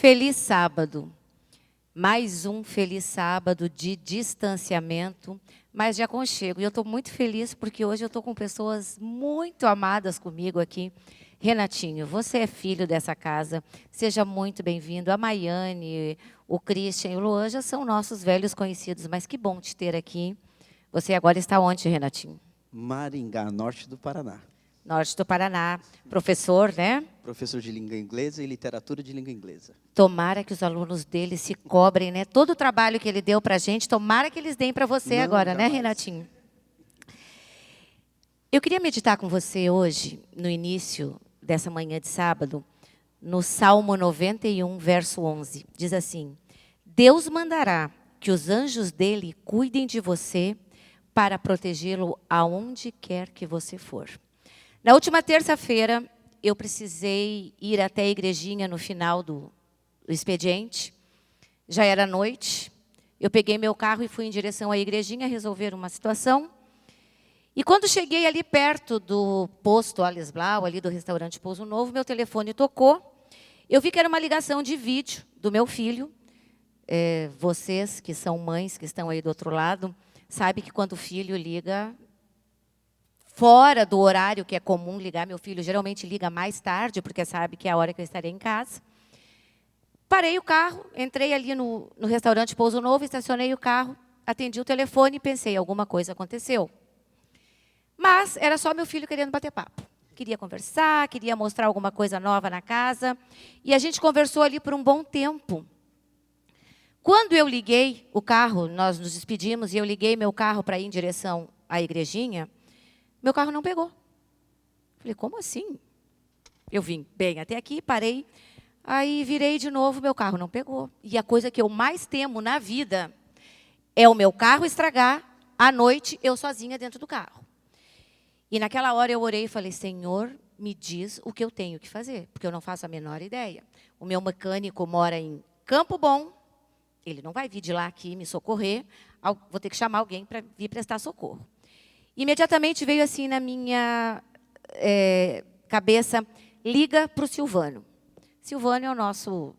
Feliz sábado. Mais um feliz sábado de distanciamento, mas de aconchego. E eu estou muito feliz porque hoje eu estou com pessoas muito amadas comigo aqui. Renatinho, você é filho dessa casa, seja muito bem-vindo. A Maiane, o Christian e o Luan já são nossos velhos conhecidos, mas que bom te ter aqui. Você agora está onde, Renatinho? Maringá, norte do Paraná. Norte do Paraná. Professor, né? Professor de língua inglesa e literatura de língua inglesa. Tomara que os alunos dele se cobrem, né? Todo o trabalho que ele deu para a gente, tomara que eles deem para você agora, jamais. né, Renatinho? Eu queria meditar com você hoje, no início dessa manhã de sábado, no Salmo 91, verso 11. Diz assim: Deus mandará que os anjos dele cuidem de você para protegê-lo aonde quer que você for. Na última terça-feira, eu precisei ir até a igrejinha no final do expediente. Já era noite. Eu peguei meu carro e fui em direção à igrejinha resolver uma situação. E quando cheguei ali perto do posto Alice Blau, ali do restaurante Pouso Novo, meu telefone tocou. Eu vi que era uma ligação de vídeo do meu filho. Vocês que são mães, que estão aí do outro lado, sabem que quando o filho liga fora do horário que é comum ligar, meu filho geralmente liga mais tarde, porque sabe que é a hora que eu estarei em casa. Parei o carro, entrei ali no restaurante Pouso Novo, estacionei o carro, atendi o telefone e pensei, alguma coisa aconteceu. Mas era só meu filho querendo bater papo. Queria conversar, queria mostrar alguma coisa nova na casa. E a gente conversou ali por um bom tempo. Quando eu liguei o carro, nós nos despedimos, e eu liguei meu carro para ir em direção à igrejinha, meu carro não pegou. Falei, como assim? Eu vim bem até aqui, parei, aí virei de novo, meu carro não pegou. E a coisa que eu mais temo na vida é o meu carro estragar à noite, eu sozinha dentro do carro. E naquela hora eu orei e falei, Senhor, me diz o que eu tenho que fazer, porque eu não faço a menor ideia. O meu mecânico mora em Campo Bom, ele não vai vir de lá aqui me socorrer, vou ter que chamar alguém para vir prestar socorro. Imediatamente veio assim na minha cabeça, liga para o Silvano. Silvano é o nosso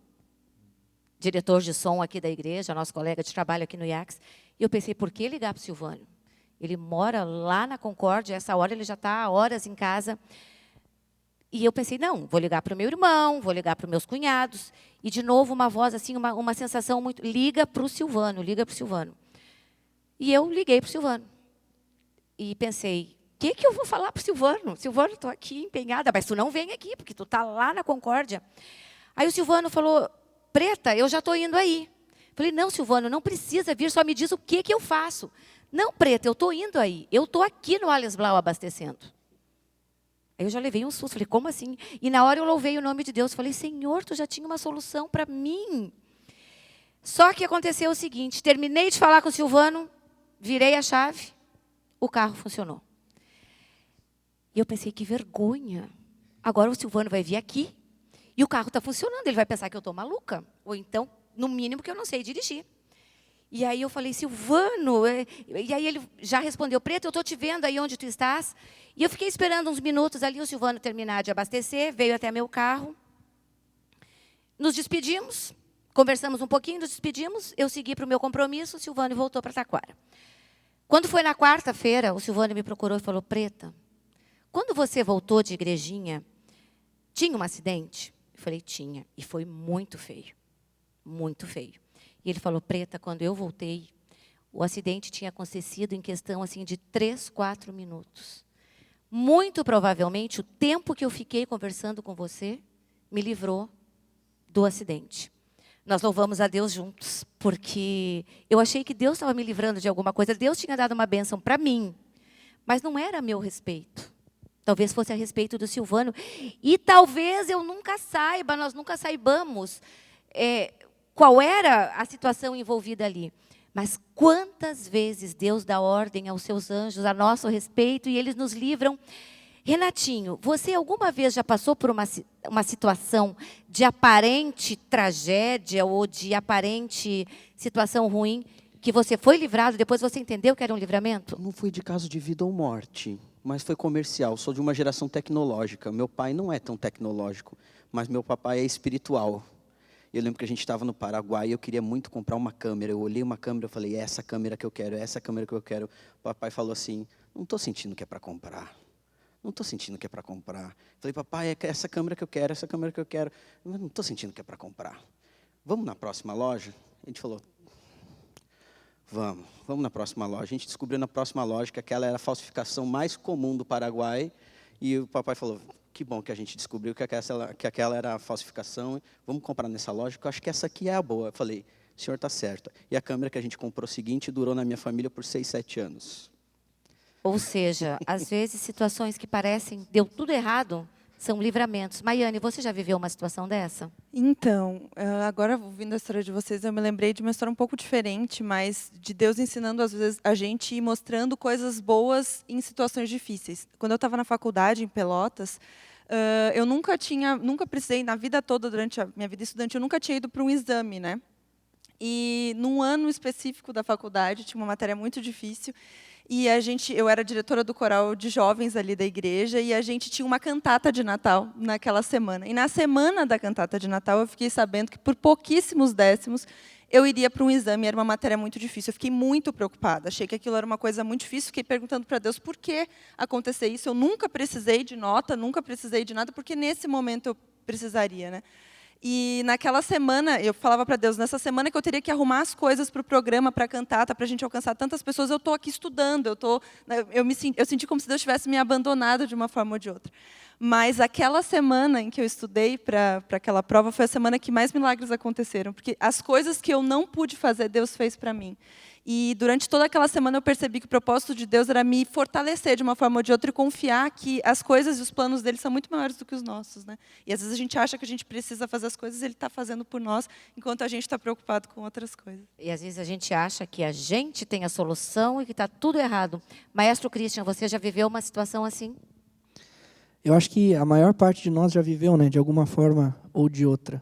diretor de som aqui da igreja, nosso colega de trabalho aqui no IACS. E eu pensei, por que ligar para o Silvano? Ele mora lá na Concórdia, essa hora ele já está há horas em casa. E eu pensei, não, vou ligar para o meu irmão, vou ligar para os meus cunhados. E, de novo, uma voz, assim, uma sensação muito... Liga para o Silvano, liga para o Silvano. E eu liguei para o Silvano. E pensei, o que eu vou falar para o Silvano? Silvano, estou aqui empenhada, mas tu não vem aqui, porque tu está lá na Concórdia. Aí o Silvano falou, Preta, eu já estou indo aí. Falei, não, Silvano, não precisa vir, só me diz o que eu faço. Não, Preta, eu estou indo aí. Eu estou aqui no Alice Blau abastecendo. Aí eu já levei um susto, falei, como assim? E na hora eu louvei o nome de Deus, falei, Senhor, tu já tinha uma solução para mim. Só que aconteceu o seguinte, terminei de falar com o Silvano, virei a chave, o carro funcionou. E eu pensei, que vergonha. Agora o Silvano vai vir aqui e o carro está funcionando. Ele vai pensar que eu estou maluca. Ou então, no mínimo, que eu não sei dirigir. E aí eu falei, Silvano... E aí ele já respondeu, Preto, eu estou te vendo aí onde tu estás. E eu fiquei esperando uns minutos ali, o Silvano terminar de abastecer, veio até meu carro. Nos despedimos, conversamos um pouquinho, nos despedimos. Eu segui para o meu compromisso, o Silvano voltou para Taquara. Quando foi na quarta-feira, o Silvano me procurou e falou, Preta, quando você voltou de igrejinha, tinha um acidente? Eu falei, tinha. E foi muito feio. Muito feio. E ele falou, Preta, quando eu voltei, o acidente tinha acontecido em questão assim, de 3, 4 minutos. Muito provavelmente, o tempo que eu fiquei conversando com você me livrou do acidente. Nós louvamos a Deus juntos, porque eu achei que Deus estava me livrando de alguma coisa. Deus tinha dado uma bênção para mim, mas não era a meu respeito. Talvez fosse a respeito do Silvano. E talvez eu nunca saiba, nós nunca saibamos qual era a situação envolvida ali. Mas quantas vezes Deus dá ordem aos seus anjos a nosso respeito e eles nos livram. Renatinho, você alguma vez já passou por uma situação de aparente tragédia ou de aparente situação ruim, que você foi livrado, depois você entendeu que era um livramento? Não fui de caso de vida ou morte, mas foi comercial. Sou de uma geração tecnológica. Meu pai não é tão tecnológico, mas meu papai é espiritual. Eu lembro que a gente estava no Paraguai e eu queria muito comprar uma câmera. Eu olhei uma câmera e falei, é essa câmera que eu quero, é essa câmera que eu quero. O papai falou assim, não estou sentindo que é para comprar. Não estou sentindo que é para comprar. Falei, papai, é essa câmera que eu quero, essa câmera que eu quero. Não estou sentindo que é para comprar. Vamos na próxima loja? A gente falou, vamos na próxima loja. A gente descobriu na próxima loja que aquela era a falsificação mais comum do Paraguai. E o papai falou, que bom que a gente descobriu que aquela era a falsificação. Vamos comprar nessa loja, que eu acho que essa aqui é a boa. Eu falei, o senhor está certo. E a câmera que a gente comprou seguinte durou na minha família por 6, 7 anos. Ou seja, às vezes situações que parecem deu tudo errado são livramentos. Maiane, você já viveu uma situação dessa? Então, agora ouvindo a história de vocês, eu me lembrei de uma história um pouco diferente, mas de Deus ensinando às vezes a gente e mostrando coisas boas em situações difíceis. Quando eu estava na faculdade em Pelotas, eu nunca precisei na vida toda durante a minha vida estudante, eu nunca tinha ido para um exame, né? E num ano específico da faculdade tinha uma matéria muito difícil. E eu era diretora do coral de jovens ali da igreja, e a gente tinha uma cantata de Natal naquela semana. E na semana da cantata de Natal, eu fiquei sabendo que, por pouquíssimos décimos, eu iria para um exame, era uma matéria muito difícil. Eu fiquei muito preocupada, achei que aquilo era uma coisa muito difícil, fiquei perguntando para Deus por que acontecer isso. Eu nunca precisei de nota, nunca precisei de nada, porque nesse momento eu precisaria, né? E naquela semana, eu falava para Deus, nessa semana que eu teria que arrumar as coisas para o programa, para a cantata, para a gente alcançar tantas pessoas, eu estou aqui estudando, eu senti como se Deus tivesse me abandonado de uma forma ou de outra. Mas aquela semana em que eu estudei para aquela prova foi a semana que mais milagres aconteceram, porque as coisas que eu não pude fazer, Deus fez para mim. E durante toda aquela semana eu percebi que o propósito de Deus era me fortalecer de uma forma ou de outra e confiar que as coisas e os planos dele são muito maiores do que os nossos, né? E às vezes a gente acha que a gente precisa fazer as coisas, ele está fazendo por nós, enquanto a gente está preocupado com outras coisas. E às vezes a gente acha que a gente tem a solução e que está tudo errado. Maestro Christian, você já viveu uma situação assim? Eu acho que a maior parte de nós já viveu, né, de alguma forma ou de outra.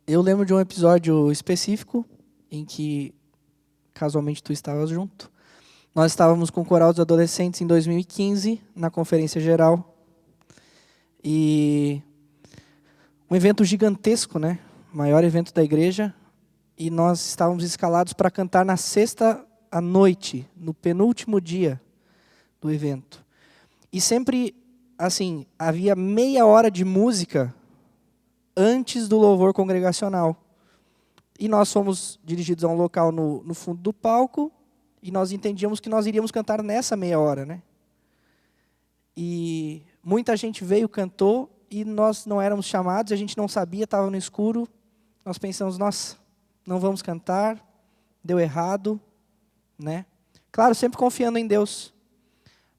Eu lembro de um episódio específico em que, casualmente, tu estavas junto. Nós estávamos com o Coral dos Adolescentes em 2015, na Conferência Geral. E um evento gigantesco, né? Maior evento da igreja. E nós estávamos escalados para cantar na sexta à noite, no penúltimo dia do evento. E sempre, assim, havia meia hora de música antes do louvor congregacional. E nós fomos dirigidos a um local no fundo do palco, e nós entendíamos que nós iríamos cantar nessa meia hora, né? E muita gente veio, cantou, e nós não éramos chamados, a gente não sabia, estava no escuro. Nós pensamos, nossa, não vamos cantar, deu errado, né? Claro, sempre confiando em Deus.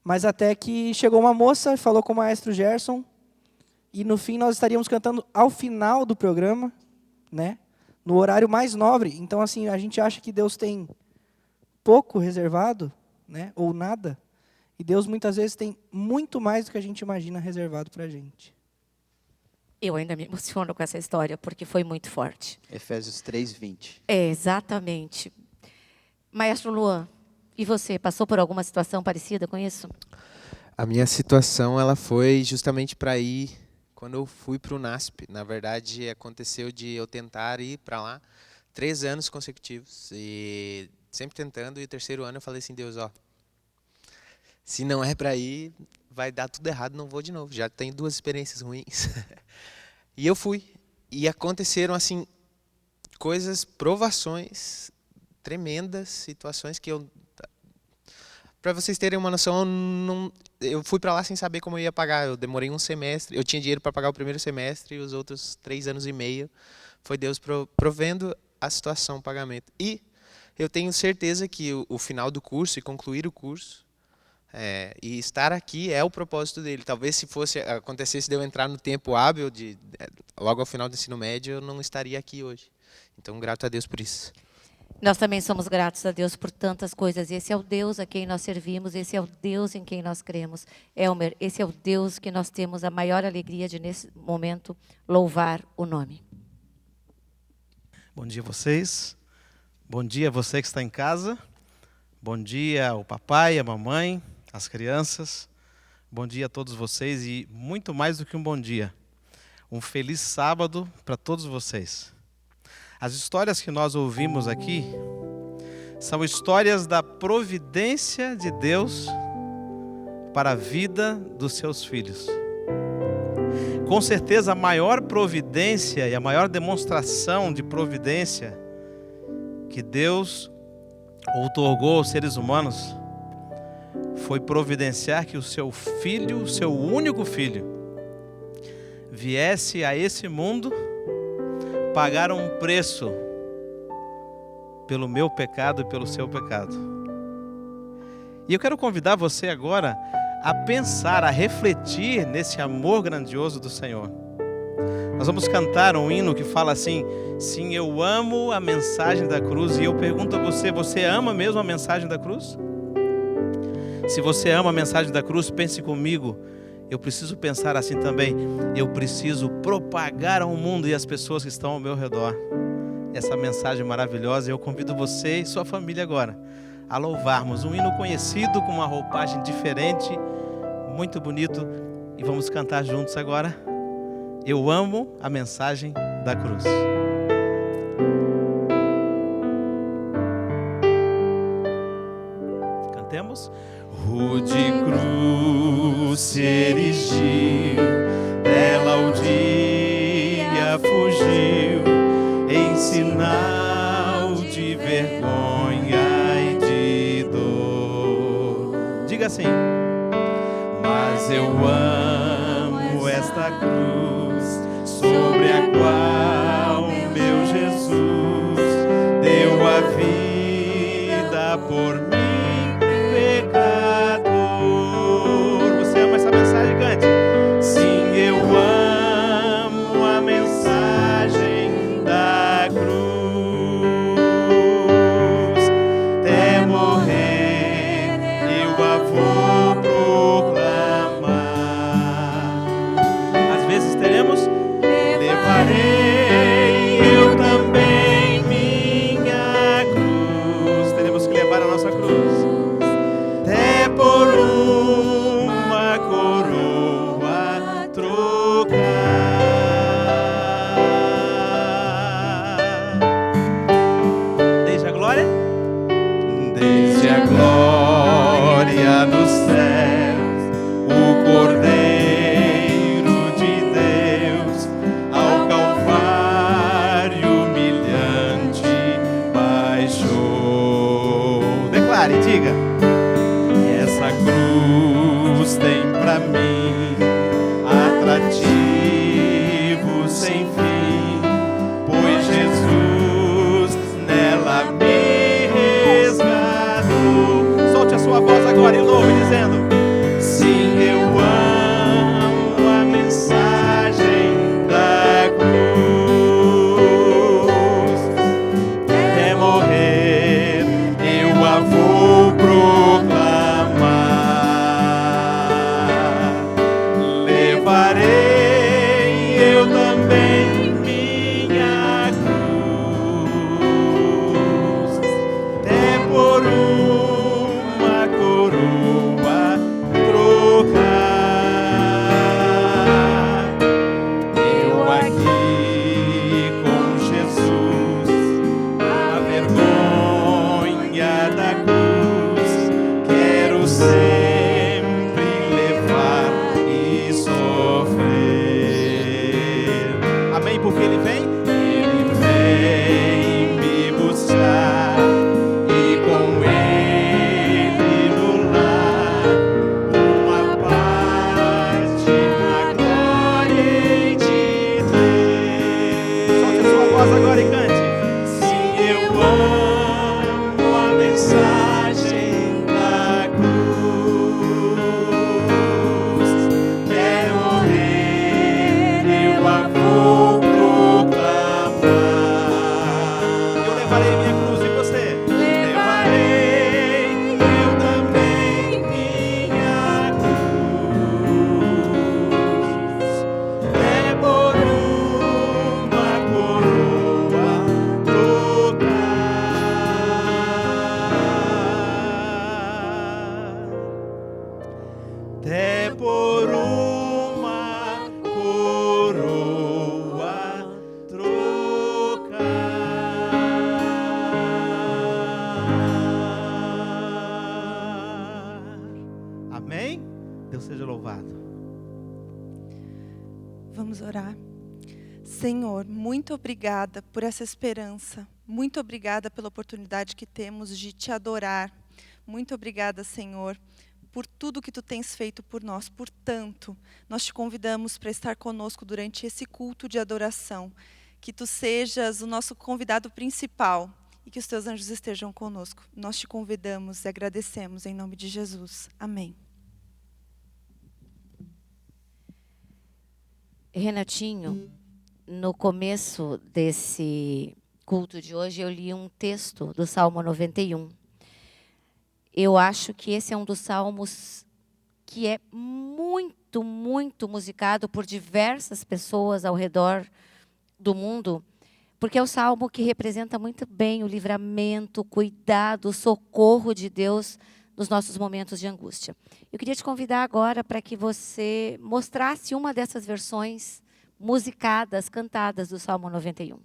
Mas até que chegou uma moça e falou com o maestro Gerson, e no fim nós estaríamos cantando ao final do programa, né? No horário mais nobre. Então, assim, a gente acha que Deus tem pouco reservado, né? Ou nada. E Deus muitas vezes tem muito mais do que a gente imagina reservado para a gente. Eu ainda me emociono com essa história, porque foi muito forte. Efésios 3:20. Exatamente. Maestro Luan, e você, passou por alguma situação parecida com isso? A minha situação ela foi justamente para ir quando eu fui para o NASP. Na verdade, aconteceu de eu tentar ir para lá 3 anos consecutivos. E sempre tentando, e o terceiro ano eu falei assim, Deus, se não é para ir, vai dar tudo errado, não vou de novo. Já tenho 2 experiências ruins. E eu fui. E aconteceram, assim, coisas, provações tremendas, situações que eu... Para vocês terem uma noção, eu fui para lá sem saber como eu ia pagar. Eu demorei um semestre, eu tinha dinheiro para pagar o primeiro semestre e os outros 3 anos e meio. Foi Deus provendo a situação, o pagamento. E eu tenho certeza que o final do curso e concluir o curso e estar aqui é o propósito dele. Talvez se acontecesse de eu entrar no tempo hábil, logo ao final do ensino médio, eu não estaria aqui hoje. Então, grato a Deus por isso. Nós também somos gratos a Deus por tantas coisas. Esse é o Deus a quem nós servimos, esse é o Deus em quem nós cremos. Elmer, esse é o Deus que nós temos a maior alegria de, nesse momento, louvar o nome. Bom dia a vocês. Bom dia a você que está em casa. Bom dia ao papai, à mamãe, às crianças. Bom dia a todos vocês e muito mais do que um bom dia. Um feliz sábado para todos vocês. As histórias que nós ouvimos aqui são histórias da providência de Deus para a vida dos seus filhos. Com certeza, a maior providência e a maior demonstração de providência que Deus outorgou aos seres humanos foi providenciar que o seu filho, o seu único filho, viesse a esse mundo pagar um preço pelo meu pecado e pelo seu pecado. E eu quero convidar você agora a pensar, a refletir nesse amor grandioso do Senhor. Nós vamos cantar um hino que fala assim: sim, eu amo a mensagem da cruz. E eu pergunto a você, você ama mesmo a mensagem da cruz? Se você ama a mensagem da cruz, pense comigo. Eu preciso pensar assim também. Eu preciso propagar ao mundo e às pessoas que estão ao meu redor essa mensagem maravilhosa. Eu convido você e sua família agora a louvarmos um hino conhecido com uma roupagem diferente, muito bonito, e vamos cantar juntos agora. Eu amo a mensagem da cruz. Cantemos. Rude cruz se erigiu, dela o dia fugiu, em sinal de vergonha e de dor. Diga assim: mas eu amo esta cruz, sobre a qual meu Jesus deu a vida por mim. Vamos orar. Senhor, muito obrigada por essa esperança. Muito obrigada pela oportunidade que temos de te adorar. Muito obrigada, Senhor, por tudo que tu tens feito por nós. Portanto, nós te convidamos para estar conosco durante esse culto de adoração. Que tu sejas o nosso convidado principal e que os teus anjos estejam conosco. Nós te convidamos e agradecemos em nome de Jesus. Amém. Renatinho, no começo desse culto de hoje, eu li um texto do Salmo 91. Eu acho que esse é um dos salmos que é muito, muito musicado por diversas pessoas ao redor do mundo, porque é o salmo que representa muito bem o livramento, o cuidado, o socorro de Deus nos nossos momentos de angústia. Eu queria te convidar agora para que você mostrasse uma dessas versões musicadas, cantadas do Salmo 91.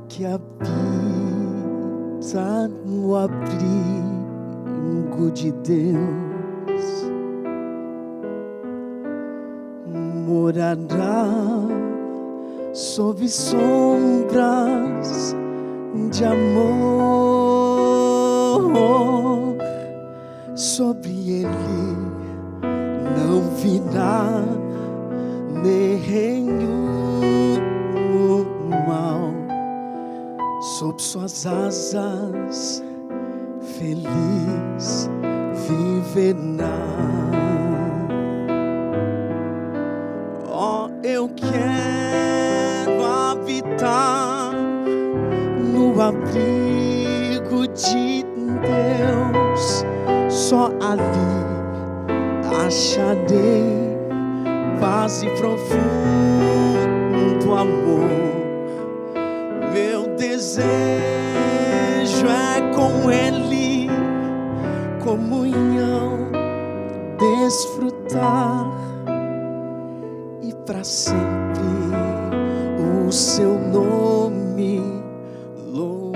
Que habita no abrigo de Deus morará sob sombras de amor. Sobre ele não virá nenhum mal. Sob suas asas, feliz viverá. Oh, eu quero habitar no abrigo de Deus. Só ali acharei paz e profundo amor. Meu desejo é com Ele comunhão, desfrutar e para sempre o seu nome louvar.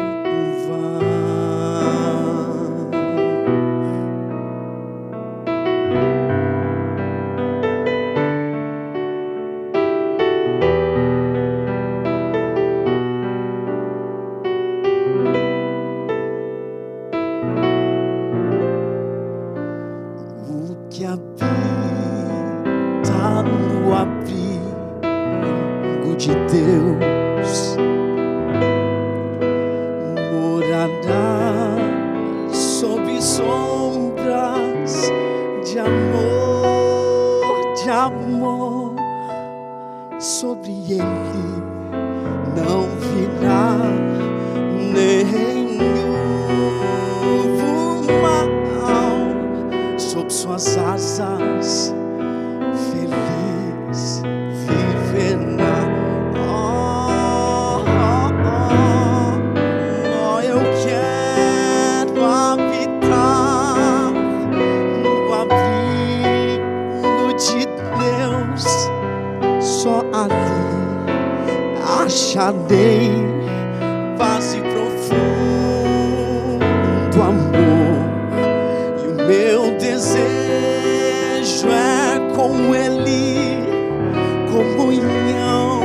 Que habita no abrigo de Deus morará sob sombras de amor, de amor. Sobre ele não virá nenhum mal. Sob suas asas, feliz viverá. Oh, oh, oh, oh, eu quero habitar no abrigo de Deus. Só ali acharei paz e profundo amor. Meu desejo é com Ele comunhão,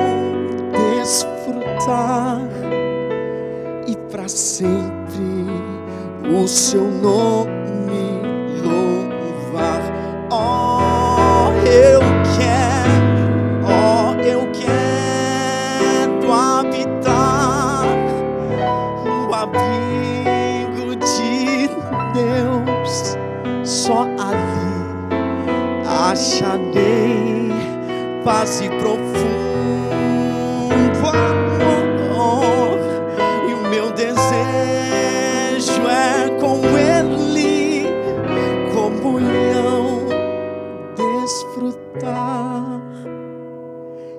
desfrutar e para sempre o seu nome louvar. Oh, eu quero habitar no abrigo de Deus. Só ali acharei paz e profundo amor. E o meu desejo é com Ele comunhão, desfrutar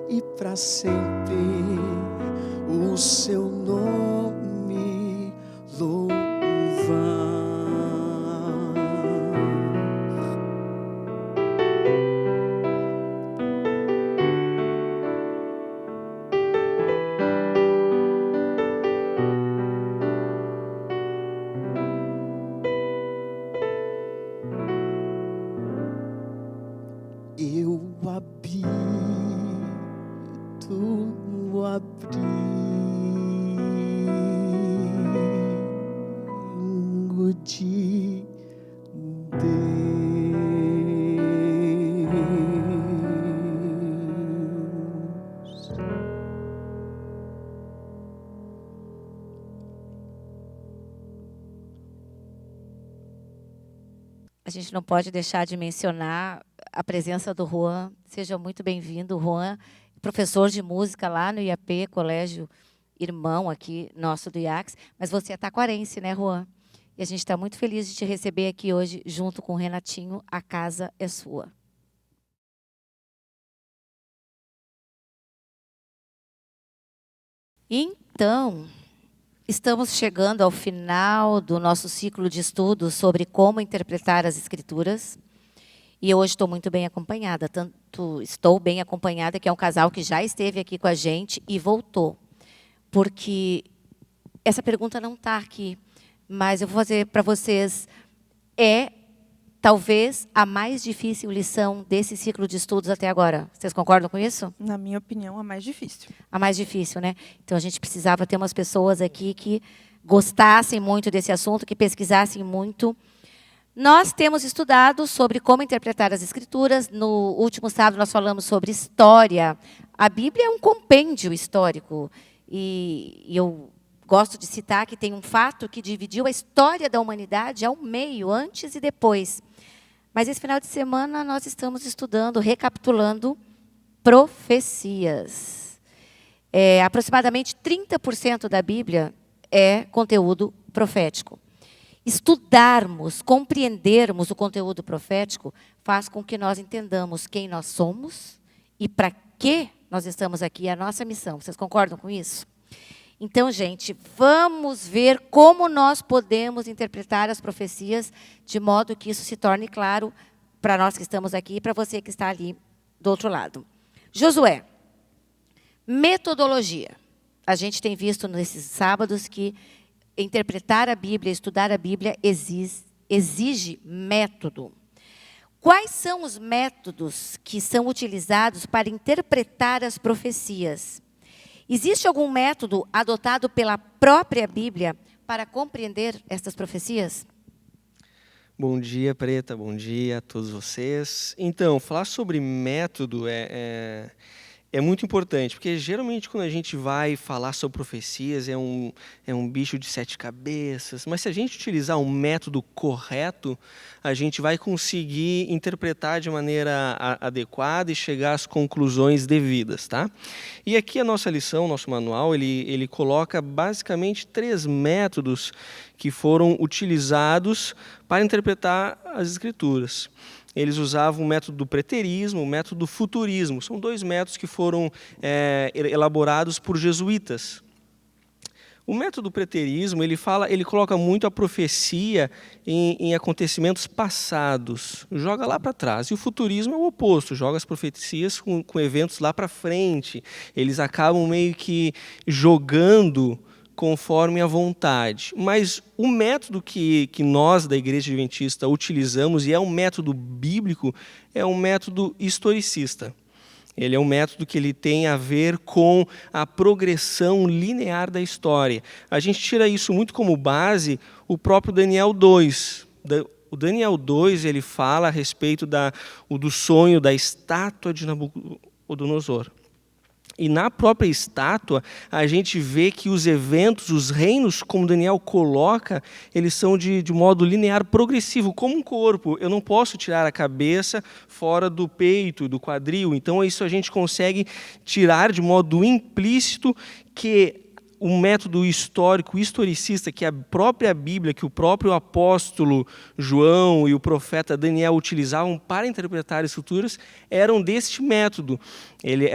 e para sempre o seu nome tenho de Deus. A gente não pode deixar de mencionar a presença do Juan. Seja muito bem-vindo, Juan, professor de música lá no IAP, colégio irmão aqui nosso do IACS. Mas você é taquarense, né, Juan? E a gente está muito feliz de te receber aqui hoje, junto com o Renatinho. A casa é sua. Então, estamos chegando ao final do nosso ciclo de estudos sobre como interpretar as Escrituras. E hoje estou muito bem acompanhada. Tanto estou bem acompanhada, que é um casal que já esteve aqui com a gente e voltou. Porque essa pergunta não está aqui, mas eu vou fazer para vocês. É, talvez, a mais difícil lição desse ciclo de estudos até agora. Vocês concordam com isso? Na minha opinião, a mais difícil. A mais difícil, né? Então, a gente precisava ter umas pessoas aqui que gostassem muito desse assunto, que pesquisassem muito. Nós temos estudado sobre como interpretar as Escrituras. No último sábado, nós falamos sobre história. A Bíblia é um compêndio histórico. E eu gosto de citar que tem um fato que dividiu a história da humanidade ao meio, antes e depois. Mas esse final de semana nós estamos estudando, recapitulando profecias. Aproximadamente 30% da Bíblia é conteúdo profético. Estudarmos, compreendermos o conteúdo profético faz com que nós entendamos quem nós somos e para que nós estamos aqui, a nossa missão. Vocês concordam com isso? Então, gente, vamos ver como nós podemos interpretar as profecias de modo que isso se torne claro para nós que estamos aqui e para você que está ali do outro lado. Josué, metodologia. A gente tem visto nesses sábados que interpretar a Bíblia, estudar a Bíblia exige método. Quais são os métodos que são utilizados para interpretar as profecias? Existe algum método adotado pela própria Bíblia para compreender estas profecias? Bom dia, Preta. Bom dia a todos vocês. Então, falar sobre método é muito importante, porque geralmente quando a gente vai falar sobre profecias é um bicho de 7 cabeças, mas se a gente utilizar um método correto, a gente vai conseguir interpretar de maneira adequada e chegar às conclusões devidas, tá? E aqui a nossa lição, nosso manual, ele coloca basicamente 3 métodos que foram utilizados para interpretar as Escrituras. Eles usavam o método do preterismo, o método do futurismo. São 2 métodos que foram elaborados por jesuítas. O método do preterismo, ele coloca muito a profecia em acontecimentos passados, joga lá para trás. E o futurismo é o oposto, joga as profecias com eventos lá para frente. Eles acabam meio que jogando conforme a vontade. Mas o método que nós, da Igreja Adventista, utilizamos, e é um método bíblico, é um método historicista. Ele é um método que ele tem a ver com a progressão linear da história. A gente tira isso muito como base o próprio Daniel 2. O Daniel 2 ele fala a respeito do sonho da estátua de Nabucodonosor. E na própria estátua, a gente vê que os eventos, os reinos, como Daniel coloca, eles são de modo linear progressivo, como um corpo. Eu não posso tirar a cabeça fora do peito, do quadril. Então, isso a gente consegue tirar de modo implícito que o método histórico, historicista, que a própria Bíblia, que o próprio apóstolo João e o profeta Daniel utilizavam para interpretar as Escrituras, eram deste método. Ele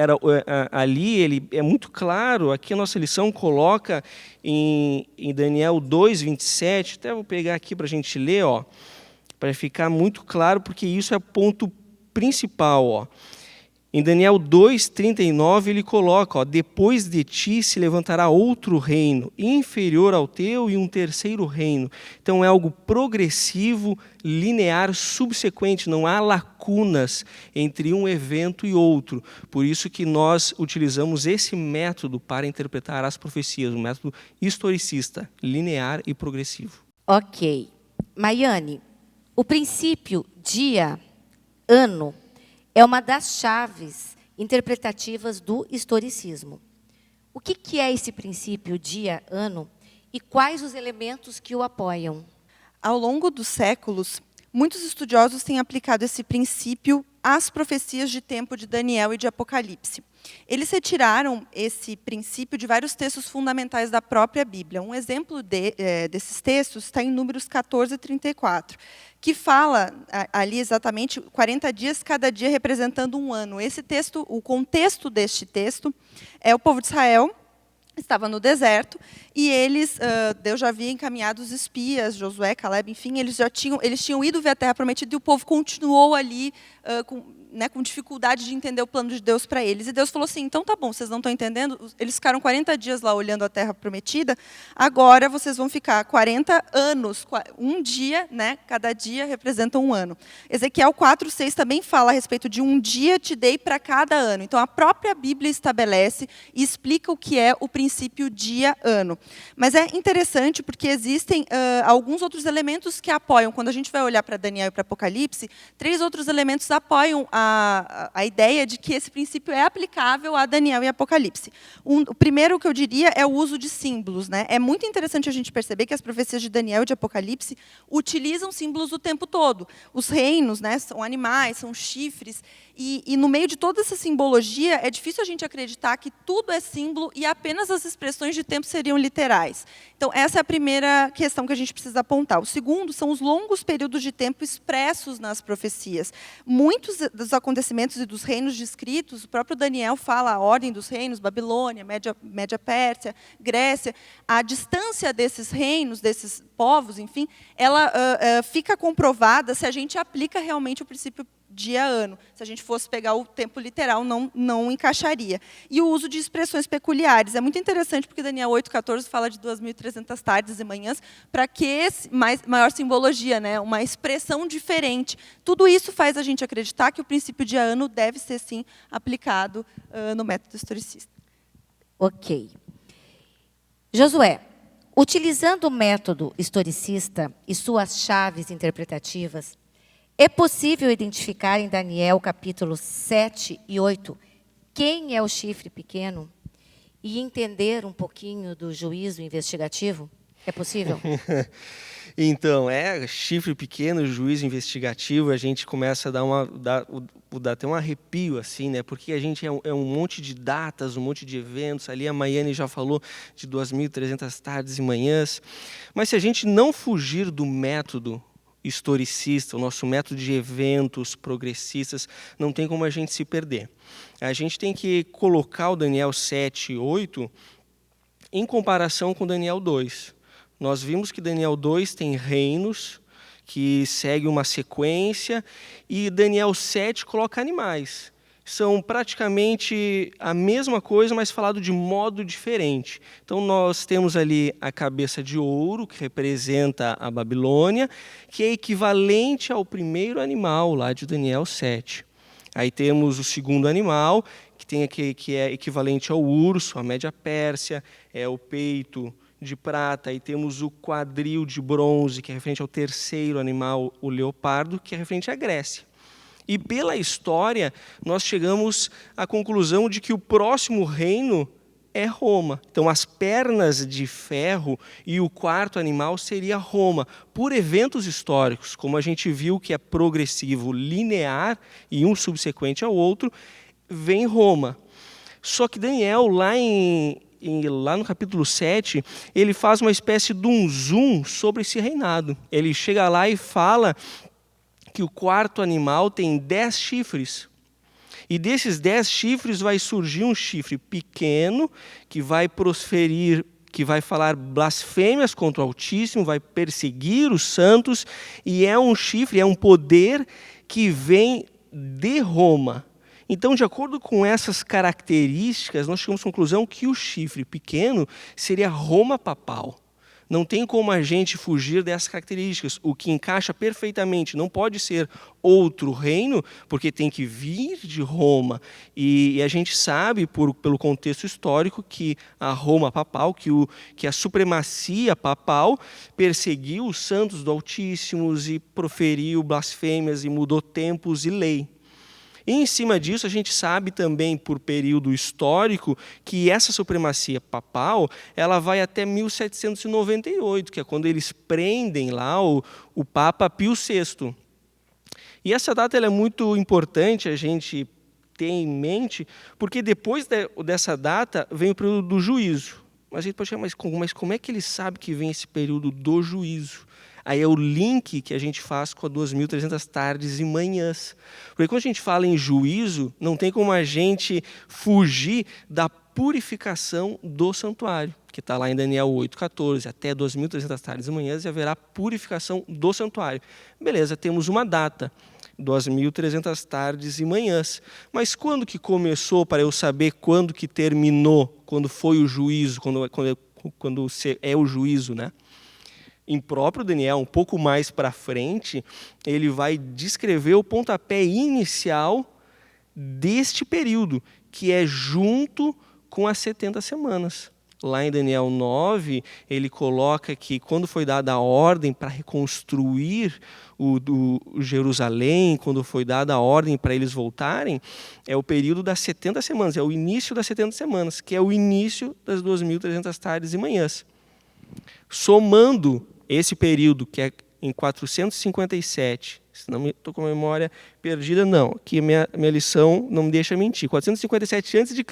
é muito claro, aqui a nossa lição coloca em Daniel 2, 27, até vou pegar aqui para a gente ler, para ficar muito claro, porque isso é o ponto principal. Em Daniel 2:39 ele coloca, ó, depois de ti se levantará outro reino, inferior ao teu, e um terceiro reino. Então é algo progressivo, linear, subsequente, não há lacunas entre um evento e outro. Por isso que nós utilizamos esse método para interpretar as profecias, um método historicista, linear e progressivo. Ok. Maiane, o princípio dia, ano, é uma das chaves interpretativas do historicismo. O que é esse princípio dia, ano, e quais os elementos que o apoiam? Ao longo dos séculos, muitos estudiosos têm aplicado esse princípio às profecias de tempo de Daniel e de Apocalipse. Eles retiraram esse princípio de vários textos fundamentais da própria Bíblia. Um exemplo desses textos está em Números 14:34, que fala ali exatamente 40 dias, cada dia representando um ano. Esse texto, o contexto deste texto é o povo de Israel estava no deserto e eles, Deus já havia encaminhado os espias, Josué, Caleb, enfim, eles tinham ido ver a terra prometida e o povo continuou ali com dificuldade de entender o plano de Deus para eles. E Deus falou assim, então tá bom, vocês não estão entendendo? Eles ficaram 40 dias lá olhando a terra prometida, agora vocês vão ficar 40 anos, um dia, cada dia representa um ano. Ezequiel 4:6 também fala a respeito de um dia te dei para cada ano. Então a própria Bíblia estabelece e explica o que é o princípio dia-ano. Mas é interessante porque existem alguns outros elementos que apoiam, quando a gente vai olhar para Daniel e para Apocalipse, 3 outros elementos apoiam a ideia de que esse princípio é aplicável a Daniel e Apocalipse. O primeiro que eu diria é o uso de símbolos. É muito interessante a gente perceber que as profecias de Daniel e de Apocalipse utilizam símbolos o tempo todo. Os reinos, são animais, são chifres, e no meio de toda essa simbologia, é difícil a gente acreditar que tudo é símbolo e apenas as expressões de tempo seriam literais. Então, essa é a primeira questão que a gente precisa apontar. O segundo são os longos períodos de tempo expressos nas profecias. Muitos dos acontecimentos e dos reinos descritos, o próprio Daniel fala a ordem dos reinos, Babilônia, Média Pérsia, Grécia, a distância desses reinos, desses povos, enfim, ela fica comprovada se a gente aplica realmente o princípio dia-ano. Se a gente fosse pegar o tempo literal, não encaixaria. E o uso de expressões peculiares. É muito interessante, porque Daniel 8:14 fala de 2.300 tardes e manhãs, para que maior simbologia, uma expressão diferente. Tudo isso faz a gente acreditar que o princípio dia-ano deve ser, sim, aplicado no método historicista. Ok. Josué, utilizando o método historicista e suas chaves interpretativas, é possível identificar em Daniel, capítulo 7 e 8, quem é o chifre pequeno e entender um pouquinho do juízo investigativo? É possível? Então, chifre pequeno, juízo investigativo, a gente começa a dar até um arrepio, assim, porque a gente é um monte de datas, um monte de eventos, ali a Maiane já falou de 2.300 tardes e manhãs, mas se a gente não fugir do método historicista, o nosso método de eventos progressistas, não tem como a gente se perder. A gente tem que colocar o Daniel 7 e 8 em comparação com Daniel 2. Nós vimos que Daniel 2 tem reinos que segue uma sequência e Daniel 7 coloca animais. São praticamente a mesma coisa, mas falado de modo diferente. Então, nós temos ali a cabeça de ouro, que representa a Babilônia, que é equivalente ao primeiro animal, lá de Daniel 7. Aí temos o segundo animal, que é equivalente ao urso, a Média Pérsia, é o peito de prata. Aí temos o quadril de bronze, que é referente ao terceiro animal, o leopardo, que é referente à Grécia. E pela história, nós chegamos à conclusão de que o próximo reino é Roma. Então, as pernas de ferro e o quarto animal seria Roma, por eventos históricos, como a gente viu que é progressivo, linear, e um subsequente ao outro, vem Roma. Só que Daniel, lá no capítulo 7, ele faz uma espécie de um zoom sobre esse reinado. Ele chega lá e fala que o quarto animal tem 10 chifres. E desses 10 chifres vai surgir um chifre pequeno que vai prosferir, que vai falar blasfêmias contra o Altíssimo, vai perseguir os santos, e é um chifre, é um poder que vem de Roma. Então, de acordo com essas características, nós chegamos à conclusão que o chifre pequeno seria Roma papal. Não tem como a gente fugir dessas características. O que encaixa perfeitamente não pode ser outro reino, porque tem que vir de Roma. E a gente sabe, pelo contexto histórico, que a Roma papal, que a supremacia papal perseguiu os santos do Altíssimo e proferiu blasfêmias e mudou tempos e lei. E, em cima disso, a gente sabe também, por período histórico, que essa supremacia papal ela vai até 1798, que é quando eles prendem lá o Papa Pio VI. E essa data ela é muito importante a gente ter em mente, porque depois dessa data vem o período do juízo. Mas a gente pode achar, mas como é que ele sabe que vem esse período do juízo? Aí é o link que a gente faz com a 2.300 tardes e manhãs. Porque quando a gente fala em juízo, não tem como a gente fugir da purificação do santuário, que está lá em Daniel 8,14, até 2.300 tardes e manhãs, e haverá purificação do santuário. Beleza, temos uma data, 2.300 tardes e manhãs. Mas quando que começou, para eu saber quando que terminou, quando foi o juízo, quando é o juízo, né? Em próprio Daniel, um pouco mais para frente, ele vai descrever o pontapé inicial deste período, que é junto com as 70 semanas. Lá em Daniel 9, ele coloca que quando foi dada a ordem para reconstruir o Jerusalém, quando foi dada a ordem para eles voltarem, é o período das 70 semanas, é o início das 70 semanas, que é o início das 2.300 tardes e manhãs. Somando esse período, que é em 457, se não estou com a memória perdida, não, aqui a minha lição não me deixa mentir, 457 a.C.,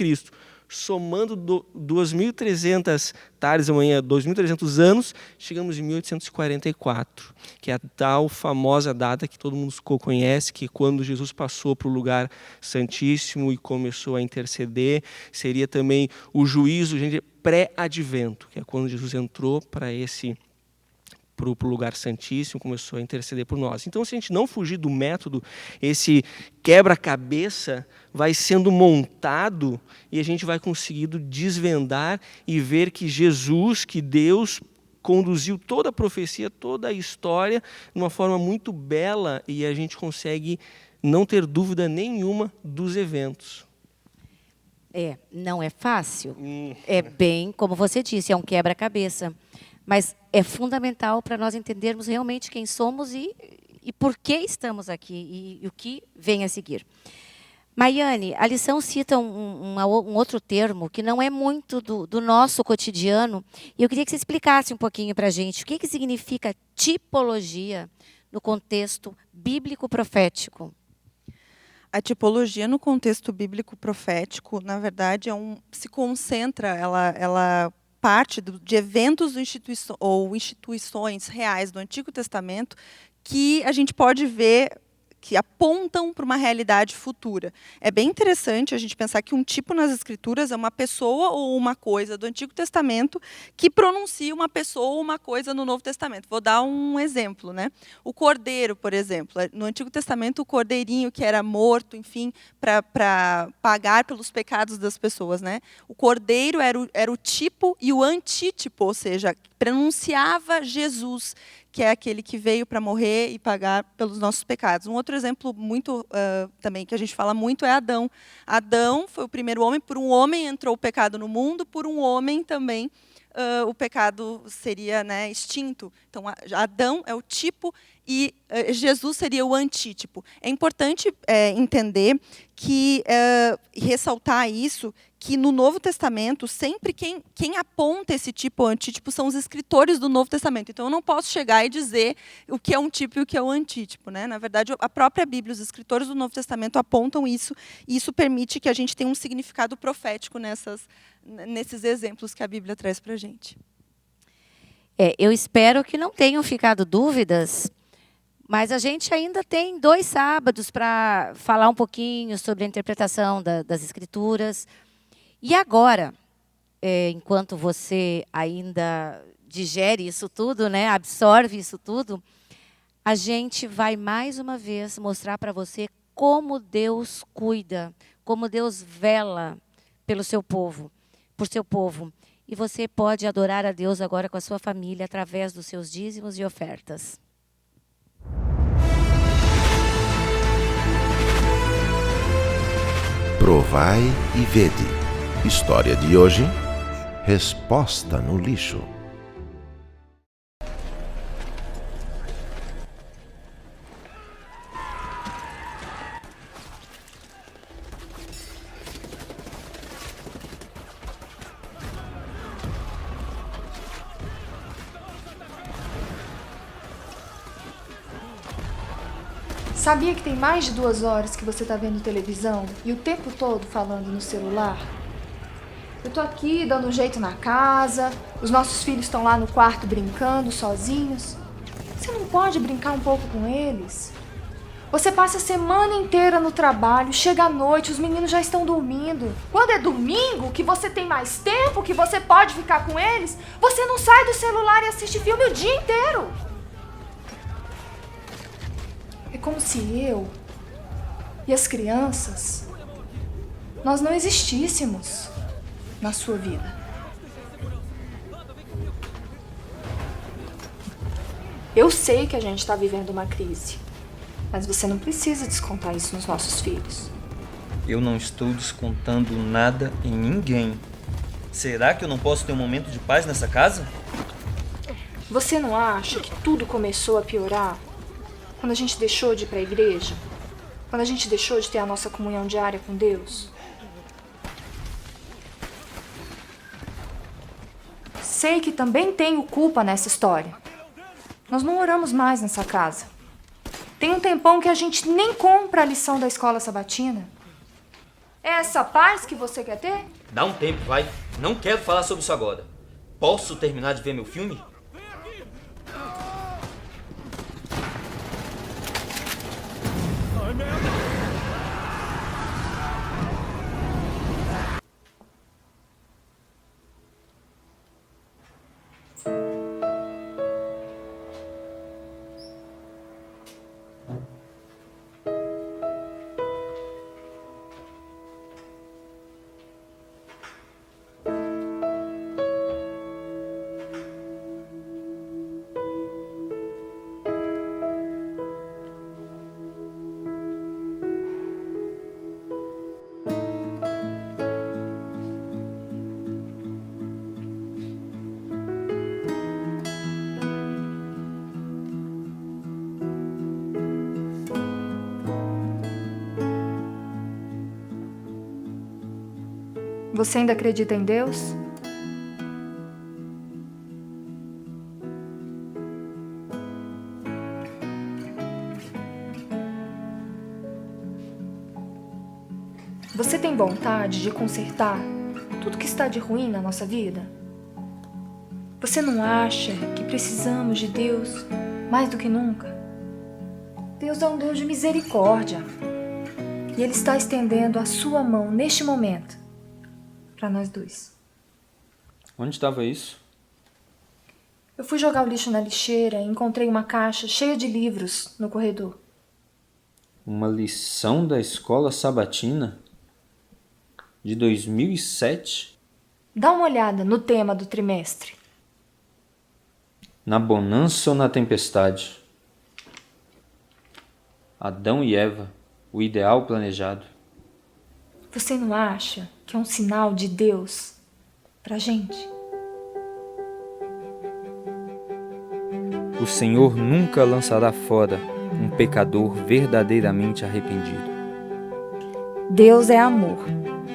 somando 2.300 tardes da manhã, 2.300 anos, chegamos em 1844, que é a tal famosa data que todo mundo conhece, que quando Jesus passou para o lugar santíssimo e começou a interceder, seria também o juízo pré-advento, que é quando Jesus entrou para o lugar santíssimo, começou a interceder por nós. Então, se a gente não fugir do método, esse quebra-cabeça vai sendo montado e a gente vai conseguindo desvendar e ver que Jesus, que Deus conduziu toda a profecia, toda a história de uma forma muito bela e a gente consegue não ter dúvida nenhuma dos eventos. Não é fácil. É bem, como você disse, é um quebra-cabeça. Mas é fundamental para nós entendermos realmente quem somos e por que estamos aqui e o que vem a seguir. Maiane, a lição cita um outro termo que não é muito do nosso cotidiano, e eu queria que você explicasse um pouquinho para a gente o que significa tipologia no contexto bíblico-profético. A tipologia no contexto bíblico-profético, na verdade, se concentra, ela parte de eventos ou instituições reais do Antigo Testamento que a gente pode ver que apontam para uma realidade futura. É bem interessante a gente pensar que um tipo nas Escrituras é uma pessoa ou uma coisa do Antigo Testamento que pronuncia uma pessoa ou uma coisa no Novo Testamento. Vou dar um exemplo, né? O cordeiro, por exemplo. No Antigo Testamento, o cordeirinho que era morto, enfim, para pagar pelos pecados das pessoas, né? O cordeiro era o tipo e o antítipo, ou seja, pronunciava Jesus, que é aquele que veio para morrer e pagar pelos nossos pecados. Um outro exemplo muito também que a gente fala muito é Adão. Adão foi o primeiro homem, por um homem entrou o pecado no mundo, por um homem também o pecado seria, né, extinto. Então, Adão é o tipo e Jesus seria o antítipo. É importante entender que, ressaltar isso, que no Novo Testamento, sempre quem aponta esse tipo ou antítipo são os escritores do Novo Testamento. Então, eu não posso chegar e dizer o que é um tipo e o que é um antítipo, né? Na verdade, a própria Bíblia, os escritores do Novo Testamento apontam isso, e isso permite que a gente tenha um significado profético nesses exemplos que a Bíblia traz para a gente. Eu espero que não tenham ficado dúvidas, mas a gente ainda tem 2 sábados para falar um pouquinho sobre a interpretação das Escrituras. E agora, enquanto você ainda digere isso tudo, né, absorve isso tudo, a gente vai mais uma vez mostrar para você como Deus cuida, como Deus vela pelo seu povo, por seu povo. E você pode adorar a Deus agora com a sua família através dos seus dízimos e ofertas. Provai e vede. História de hoje: resposta no lixo. Sabia que tem mais de 2 horas que você está vendo televisão e o tempo todo falando no celular? Eu tô aqui dando um jeito na casa, os nossos filhos estão lá no quarto brincando sozinhos. Você não pode brincar um pouco com eles? Você passa a semana inteira no trabalho, chega à noite, os meninos já estão dormindo. Quando é domingo, que você tem mais tempo, que você pode ficar com eles, você não sai do celular e assiste filme o dia inteiro. É como se eu e as crianças, nós não existíssemos na sua vida. Eu sei que a gente está vivendo uma crise, mas você não precisa descontar isso nos nossos filhos. Eu não estou descontando nada em ninguém. Será que eu não posso ter um momento de paz nessa casa? Você não acha que tudo começou a piorar quando a gente deixou de ir para a igreja? Quando a gente deixou de ter a nossa comunhão diária com Deus? Sei que também tenho culpa nessa história. Nós não oramos mais nessa casa. Tem um tempão que a gente nem compra a lição da escola sabatina. É essa paz que você quer ter? Dá um tempo, vai. Não quero falar sobre isso agora. Posso terminar de ver meu filme? Você ainda acredita em Deus? Você tem vontade de consertar tudo que está de ruim na nossa vida? Você não acha que precisamos de Deus mais do que nunca? Deus é um Deus de misericórdia. E Ele está estendendo a sua mão neste momento para nós dois. Onde estava isso? Eu fui jogar o lixo na lixeira e encontrei uma caixa cheia de livros no corredor. Uma lição da escola sabatina? De 2007? Dá uma olhada no tema do trimestre. Na bonança ou na tempestade? Adão e Eva, o ideal planejado. Você não acha que é um sinal de Deus pra gente? O Senhor nunca lançará fora um pecador verdadeiramente arrependido. Deus é amor.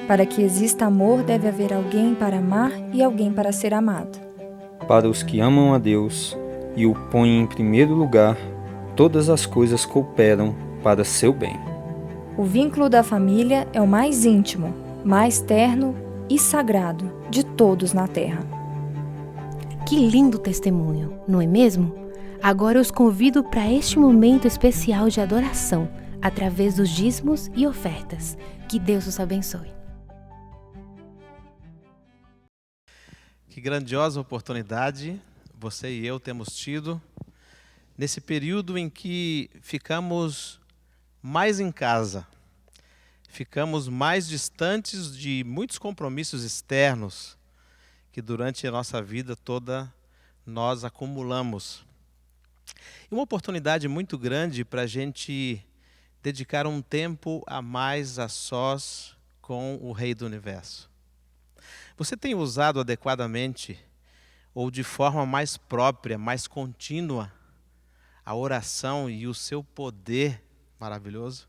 Para que exista amor, deve haver alguém para amar e alguém para ser amado. Para os que amam a Deus e o põem em primeiro lugar, todas as coisas cooperam para seu bem. O vínculo da família é o mais íntimo, mais terno e sagrado de todos na Terra. Que lindo testemunho, não é mesmo? Agora eu os convido para este momento especial de adoração, através dos dízimos e ofertas. Que Deus os abençoe. Que grandiosa oportunidade você e eu temos tido nesse período em que ficamos mais em casa. Ficamos mais distantes de muitos compromissos externos que durante a nossa vida toda nós acumulamos. E uma oportunidade muito grande para a gente dedicar um tempo a mais a sós com o Rei do Universo. Você tem usado adequadamente ou de forma mais própria, mais contínua, a oração e o seu poder maravilhoso?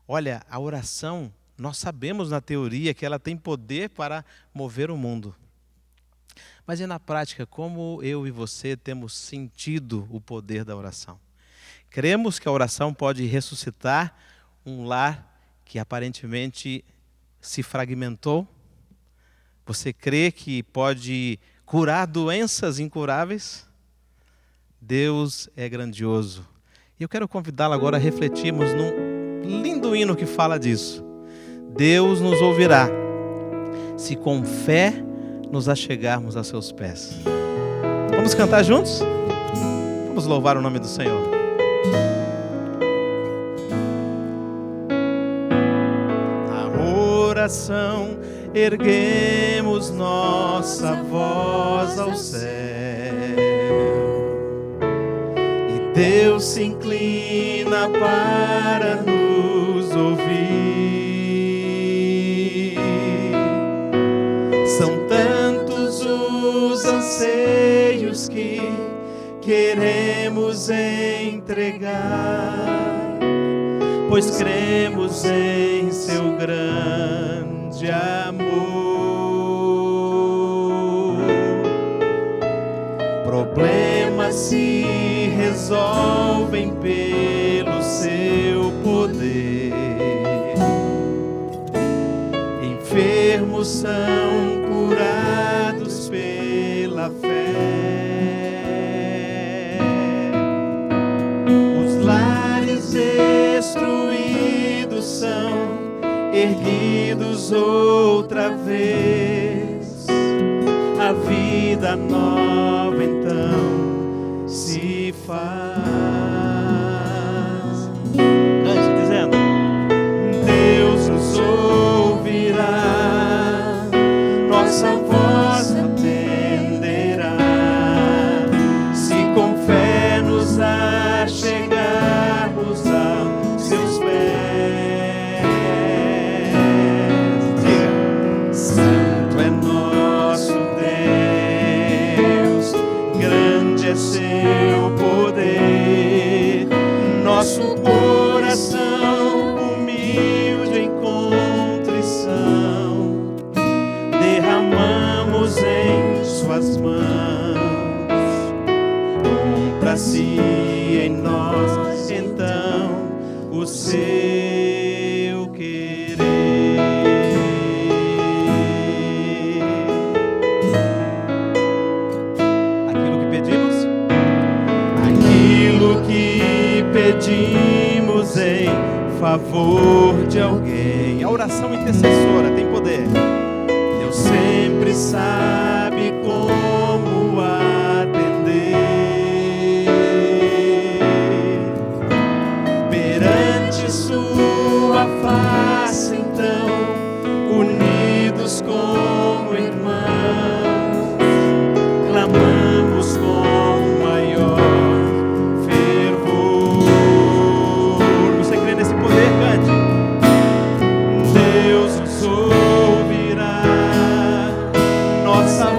Olha, a oração, nós sabemos na teoria que ela tem poder para mover o mundo. Mas e na prática, como eu e você temos sentido o poder da oração? Cremos que a oração pode ressuscitar um lar que aparentemente se fragmentou? Você crê que pode curar doenças incuráveis? Deus é grandioso. E eu quero convidá-lo agora a refletirmos num lindo hino que fala disso. Deus nos ouvirá, se com fé nos achegarmos a seus pés. Vamos cantar juntos? Vamos louvar o nome do Senhor. Na oração erguemos nossa voz ao céu, e Deus se inclina para nos ouvir. São tantos os anseios que queremos entregar, pois cremos em seu grande amor. Problemas se resolvem pelo seu poder, enfermos são curados pela fé, os lares destruídos são erguidos outra vez, a vida nova então se faz. Cante dizendo: Deus nos ouvirá, nossa voz atenderá, se com fé nos achegarmos aos seus pés. Diga: Santo é nosso Deus, grande é seu poder, nosso coração humilde em contrição derramamos em suas mãos. Cumpra-se em nós então o seu querer. Aquilo que pedimos em favor de alguém. A oração intercessora tem poder. Deus sempre sabe como atender. Perante sua face, então, unidos como irmãos, clamamos com maior fervor. Você crê nesse poder? Cante. Deus nos ouvirá, nossa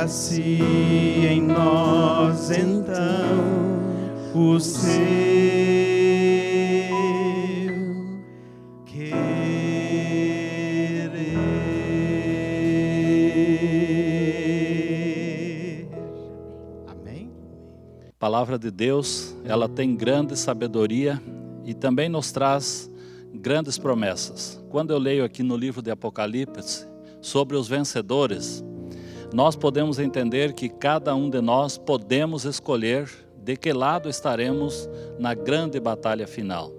Faça-se em nós então o seu querer. Amém? A palavra de Deus, ela tem grande sabedoria e também nos traz grandes promessas. Quando eu leio aqui no livro de Apocalipse sobre os vencedores, nós podemos entender que cada um de nós podemos escolher de que lado estaremos na grande batalha final.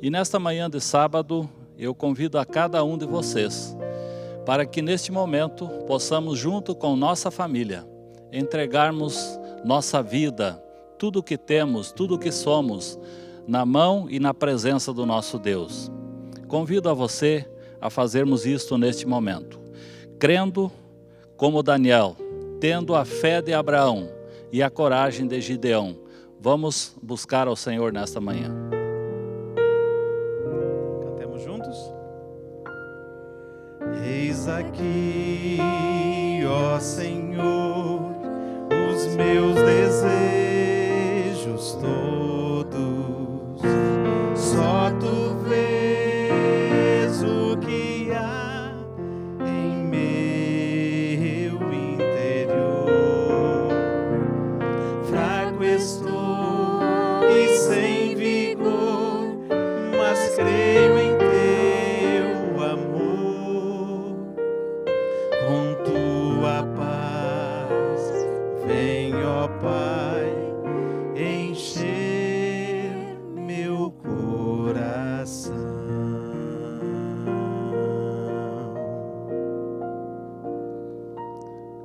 E nesta manhã de sábado, eu convido a cada um de vocês para que neste momento possamos, junto com nossa família, entregarmos nossa vida, tudo o que temos, tudo o que somos, na mão e na presença do nosso Deus. Convido a você a fazermos isto neste momento, crendo como Daniel, tendo a fé de Abraão e a coragem de Gideão. Vamos buscar ao Senhor nesta manhã. Cantemos juntos. Eis aqui, ó Senhor, os meus desejos todos. Só tu vês o que há em meu interior. Fraco estou e sem vigor, mas creio em teu amor. Com tua paz, vem, ó Pai, encher meu coração.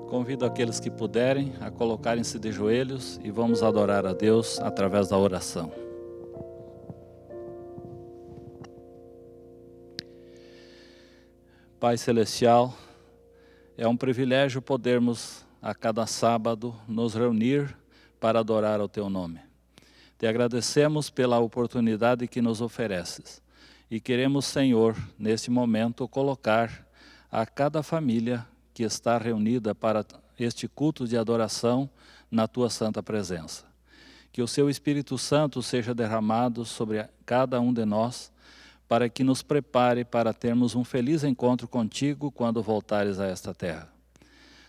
Convido aqueles que puderem a colocarem-se de joelhos e vamos adorar a Deus através da oração. Pai Celestial, é um privilégio podermos a cada sábado nos reunir para adorar ao Teu nome. Te agradecemos pela oportunidade que nos ofereces e queremos, Senhor, neste momento colocar a cada família que está reunida para este culto de adoração na Tua santa presença. Que o Seu Espírito Santo seja derramado sobre cada um de nós, para que nos prepare para termos um feliz encontro contigo quando voltares a esta terra.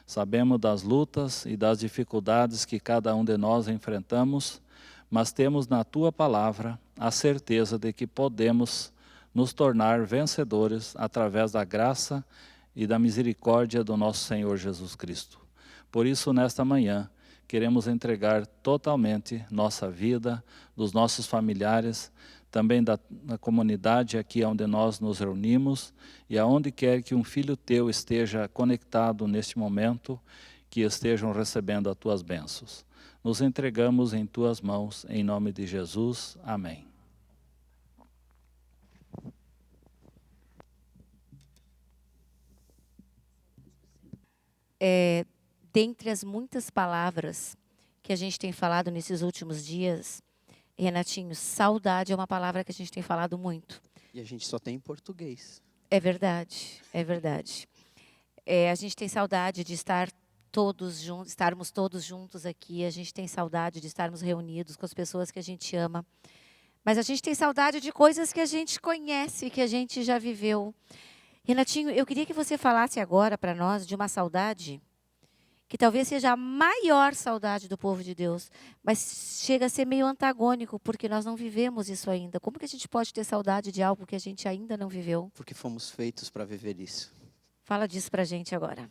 Sabemos das lutas e das dificuldades que cada um de nós enfrentamos, mas temos na Tua palavra a certeza de que podemos nos tornar vencedores através da graça e da misericórdia do nosso Senhor Jesus Cristo. Por isso, nesta manhã, queremos entregar totalmente nossa vida, dos nossos familiares, também da comunidade aqui onde nós nos reunimos, e aonde quer que um filho teu esteja conectado neste momento, que estejam recebendo as tuas bênçãos. Nos entregamos em tuas mãos, em nome de Jesus. Amém. Dentre as muitas palavras que a gente tem falado nesses últimos dias, Renatinho, saudade é uma palavra que a gente tem falado muito. E a gente só tem em português. É verdade, é verdade. A gente tem saudade de estarmos todos juntos aqui, a gente tem saudade de estarmos reunidos com as pessoas que a gente ama, mas a gente tem saudade de coisas que a gente conhece, que a gente já viveu. Renatinho, eu queria que você falasse agora para nós de uma saudade que talvez seja a maior saudade do povo de Deus, mas chega a ser meio antagônico, porque nós não vivemos isso ainda. Como que a gente pode ter saudade de algo que a gente ainda não viveu? Porque fomos feitos para viver isso. Fala disso para a gente agora.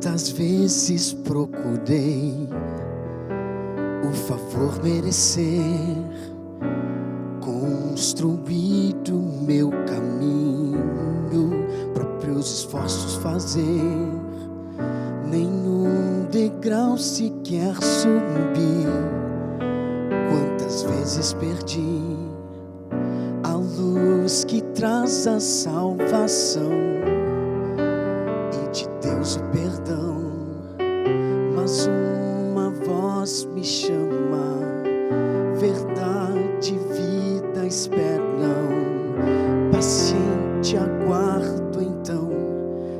Às vezes procurei o favor merecer, construído meu caminho, próprios esforços fazer, nenhum degrau sequer subir. Quantas Quantas vezes perdi a luz que traz a salvação e de Deus o perdão, mas uma voz me chama, verdade, vida, espera não, paciente aguardo então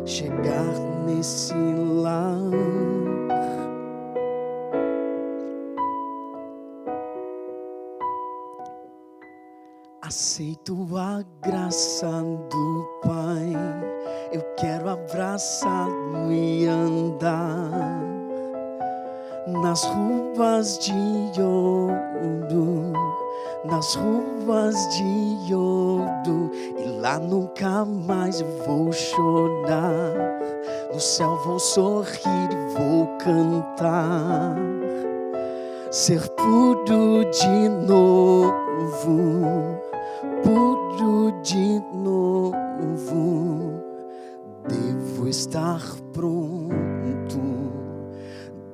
chegar nesse lar. Aceito a graça do Pai, eu quero abraçá-lo e andar nas ruas de ouro, nas ruas de ouro, e lá nunca mais eu vou chorar. No céu vou sorrir e vou cantar, ser puro de novo, puro de novo. Devo estar pronto,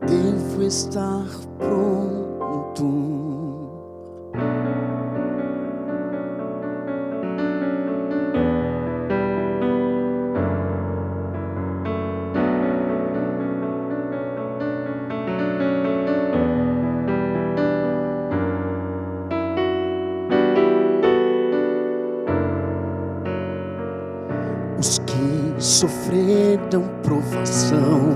devo estar pronto. Os que sofreram provação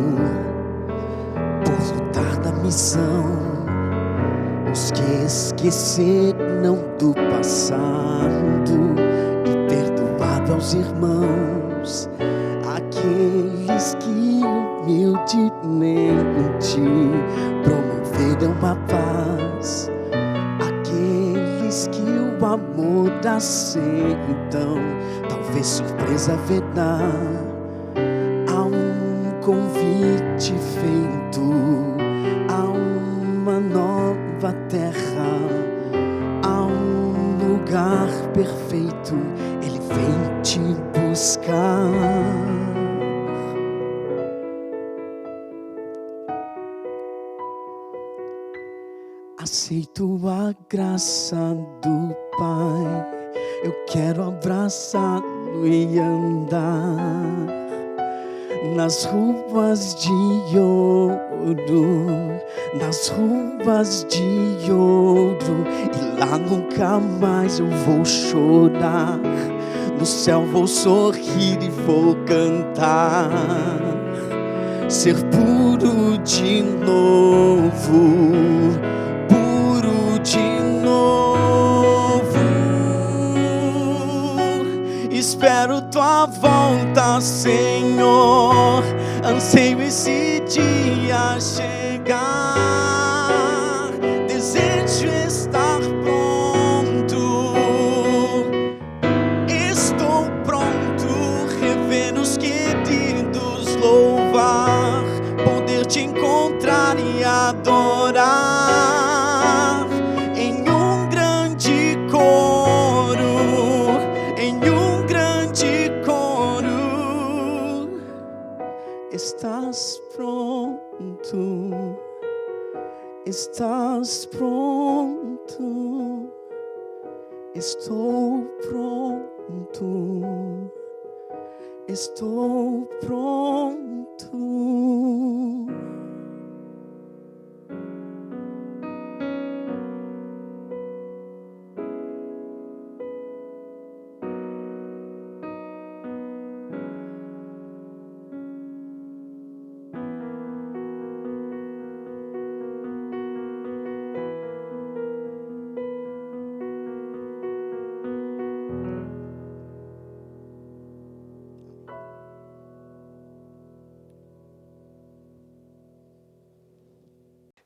por lutar na missão, os que esqueceram do passado e perdoado aos irmãos, aqueles que humildemente promoveram a paz, aqueles que o amor aceitam, talvez surpresa verá. Há um convite feito a uma nova terra, a um lugar perfeito, Ele vem te buscar. Aceito a graça do Pai, eu quero abraçá-lo e andar nas ruas de ouro, nas ruas de ouro, e lá nunca mais eu vou chorar. No céu vou sorrir e vou cantar, ser puro de novo, puro de novo. Espero tua volta, Senhor, anseio esse dia chegar, desejo estar pronto, estou pronto, rever os queridos, louvar, poder te encontrar e adorar em um grande coro, em um grande coro. Estás pronto, estás pronto, estou pronto, estou pronto.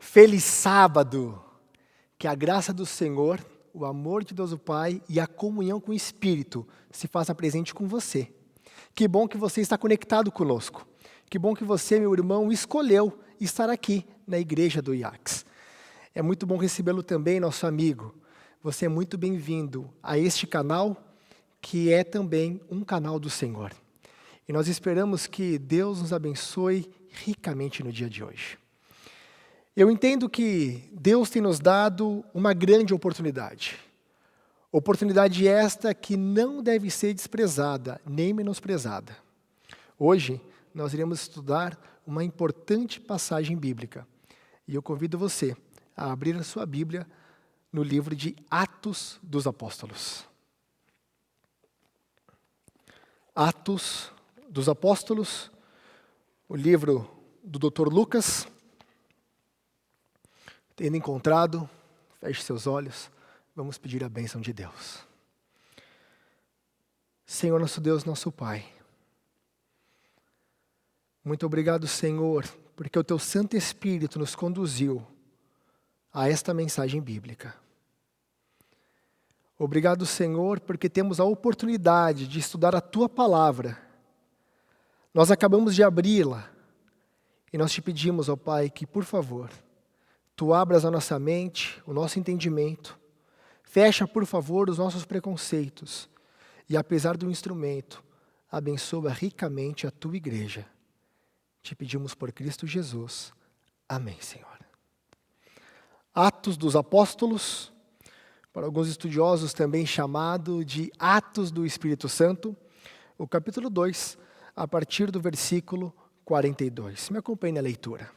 Feliz sábado! Que a graça do Senhor, o amor de Deus o Pai e a comunhão com o Espírito se faça presente com você. Que bom que você está conectado conosco. Que bom que você, meu irmão, escolheu estar aqui na igreja do IACS. É muito bom recebê-lo também, nosso amigo. Você é muito bem-vindo a este canal, que é também um canal do Senhor. E nós esperamos que Deus nos abençoe ricamente no dia de hoje. Eu entendo que Deus tem nos dado uma grande oportunidade. Oportunidade esta que não deve ser desprezada, nem menosprezada. Hoje, nós iremos estudar uma importante passagem bíblica. E eu convido você a abrir a sua Bíblia no livro de Atos dos Apóstolos. Atos dos Apóstolos, o livro do Dr. Lucas. Tendo encontrado, feche seus olhos, vamos pedir a bênção de Deus. Senhor, nosso Deus, nosso Pai, muito obrigado, Senhor, porque o Teu Santo Espírito nos conduziu a esta mensagem bíblica. Obrigado, Senhor, porque temos a oportunidade de estudar a Tua Palavra. Nós acabamos de abri-la e nós te pedimos, ó Pai, que, por favor, Tu abras a nossa mente, o nosso entendimento, fecha, por favor, os nossos preconceitos e, apesar do instrumento, abençoa ricamente a Tua igreja. Te pedimos por Cristo Jesus. Amém, Senhor. Atos dos Apóstolos, para alguns estudiosos também chamado de Atos do Espírito Santo, o capítulo 2, a partir do versículo 42. Me acompanhe na leitura.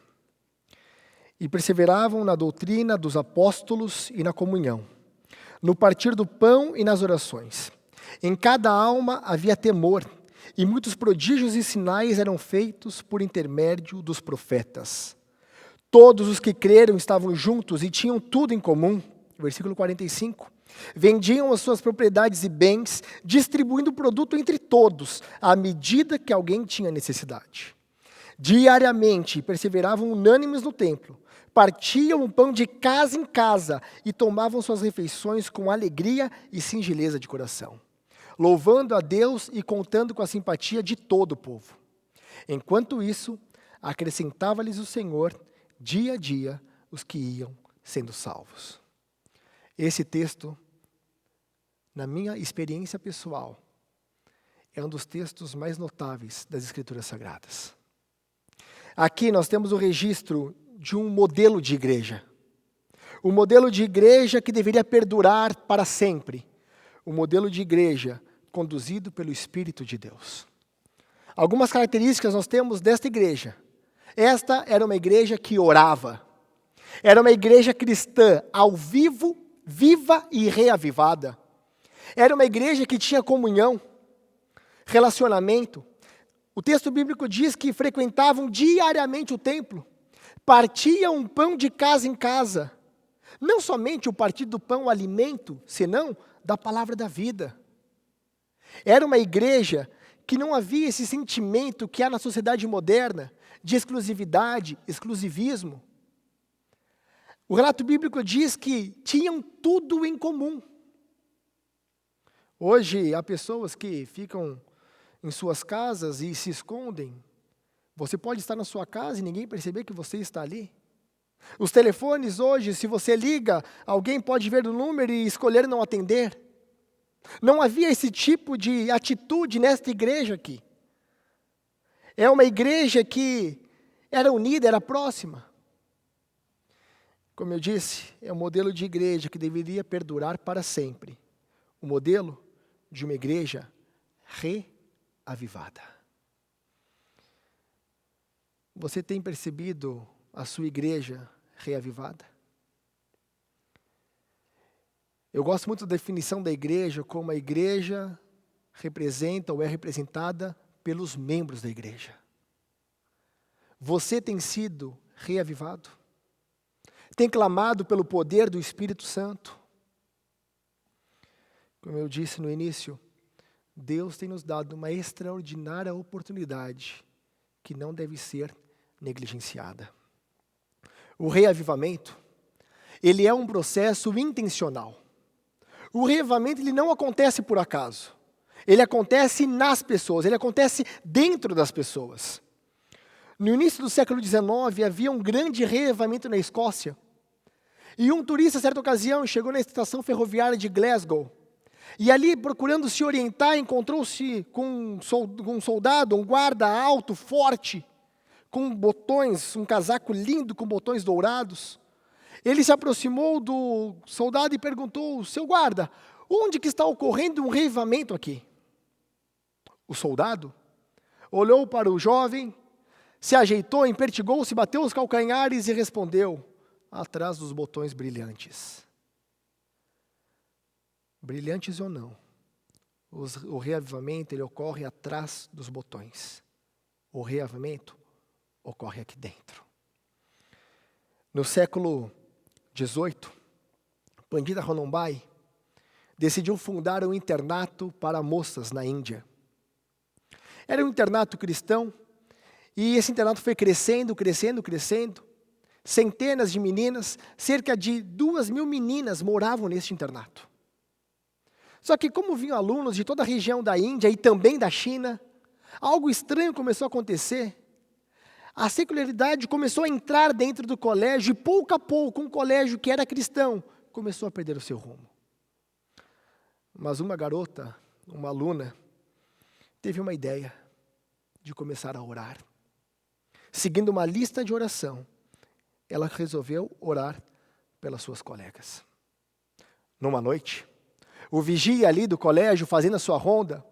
E perseveravam na doutrina dos apóstolos e na comunhão, no partir do pão e nas orações. Em cada alma havia temor, e muitos prodígios e sinais eram feitos por intermédio dos profetas. Todos os que creram estavam juntos e tinham tudo em comum. Versículo 45. Vendiam as suas propriedades e bens, distribuindo o produto entre todos, à medida que alguém tinha necessidade. Diariamente perseveravam unânimes no templo, partiam o pão de casa em casa e tomavam suas refeições com alegria e singeleza de coração, louvando a Deus e contando com a simpatia de todo o povo. Enquanto isso, acrescentava-lhes o Senhor, dia a dia, os que iam sendo salvos. Esse texto, na minha experiência pessoal, é um dos textos mais notáveis das Escrituras Sagradas. Aqui nós temos o registro de um modelo de igreja. Um modelo de igreja que deveria perdurar para sempre. Um modelo de igreja conduzido pelo Espírito de Deus. Algumas características nós temos desta igreja. Esta era uma igreja que orava. Era uma igreja cristã ao vivo, viva e reavivada. Era uma igreja que tinha comunhão, relacionamento. O texto bíblico diz que frequentavam diariamente o templo, partiam um pão de casa em casa. Não somente o partir do pão, o alimento, senão da palavra da vida. Era uma igreja que não havia esse sentimento que há na sociedade moderna, de exclusividade, exclusivismo. O relato bíblico diz que tinham tudo em comum. Hoje, há pessoas que ficam em suas casas e se escondem. Você pode estar na sua casa e ninguém perceber que você está ali. Os telefones hoje, se você liga, alguém pode ver o número e escolher não atender. Não havia esse tipo de atitude nesta igreja aqui. É uma igreja que era unida, era próxima. Como eu disse, é um modelo de igreja que deveria perdurar para sempre. O modelo de uma igreja reavivada. Você tem percebido a sua igreja reavivada? Eu gosto muito da definição da igreja, como a igreja representa ou é representada pelos membros da igreja. Você tem sido reavivado? Tem clamado pelo poder do Espírito Santo? Como eu disse no início, Deus tem nos dado uma extraordinária oportunidade que não deve ser negligenciada. O reavivamento, ele é um processo intencional. O reavivamento ele não acontece por acaso. Ele acontece nas pessoas, ele acontece dentro das pessoas. No início do século XIX, havia um grande reavivamento na Escócia. E um turista, certa ocasião, chegou na estação ferroviária de Glasgow. E ali, procurando se orientar, encontrou-se com um soldado, um guarda alto, forte, com botões, um casaco lindo com botões dourados. Ele se aproximou do soldado e perguntou: seu guarda, onde que está ocorrendo um reavivamento aqui? O soldado olhou para o jovem, se ajeitou, empertigou-se, bateu os calcanhares e respondeu: atrás dos botões brilhantes. Brilhantes ou não, o reavivamento ele ocorre atrás dos botões. O reavivamento ocorre aqui dentro. No século XVIII, Pandita Ramabai decidiu fundar um internato para moças na Índia. Era um internato cristão, e esse internato foi crescendo, crescendo, crescendo. Centenas de meninas, cerca de 2.000 meninas moravam neste internato. Só que como vinham alunos de toda a região da Índia e também da China, algo estranho começou a acontecer. A secularidade começou a entrar dentro do colégio e pouco a pouco um colégio que era cristão começou a perder o seu rumo. Mas uma garota, uma aluna, teve uma ideia de começar a orar. Seguindo uma lista de oração, ela resolveu orar pelas suas colegas. Numa noite, o vigia ali do colégio, fazendo a sua ronda,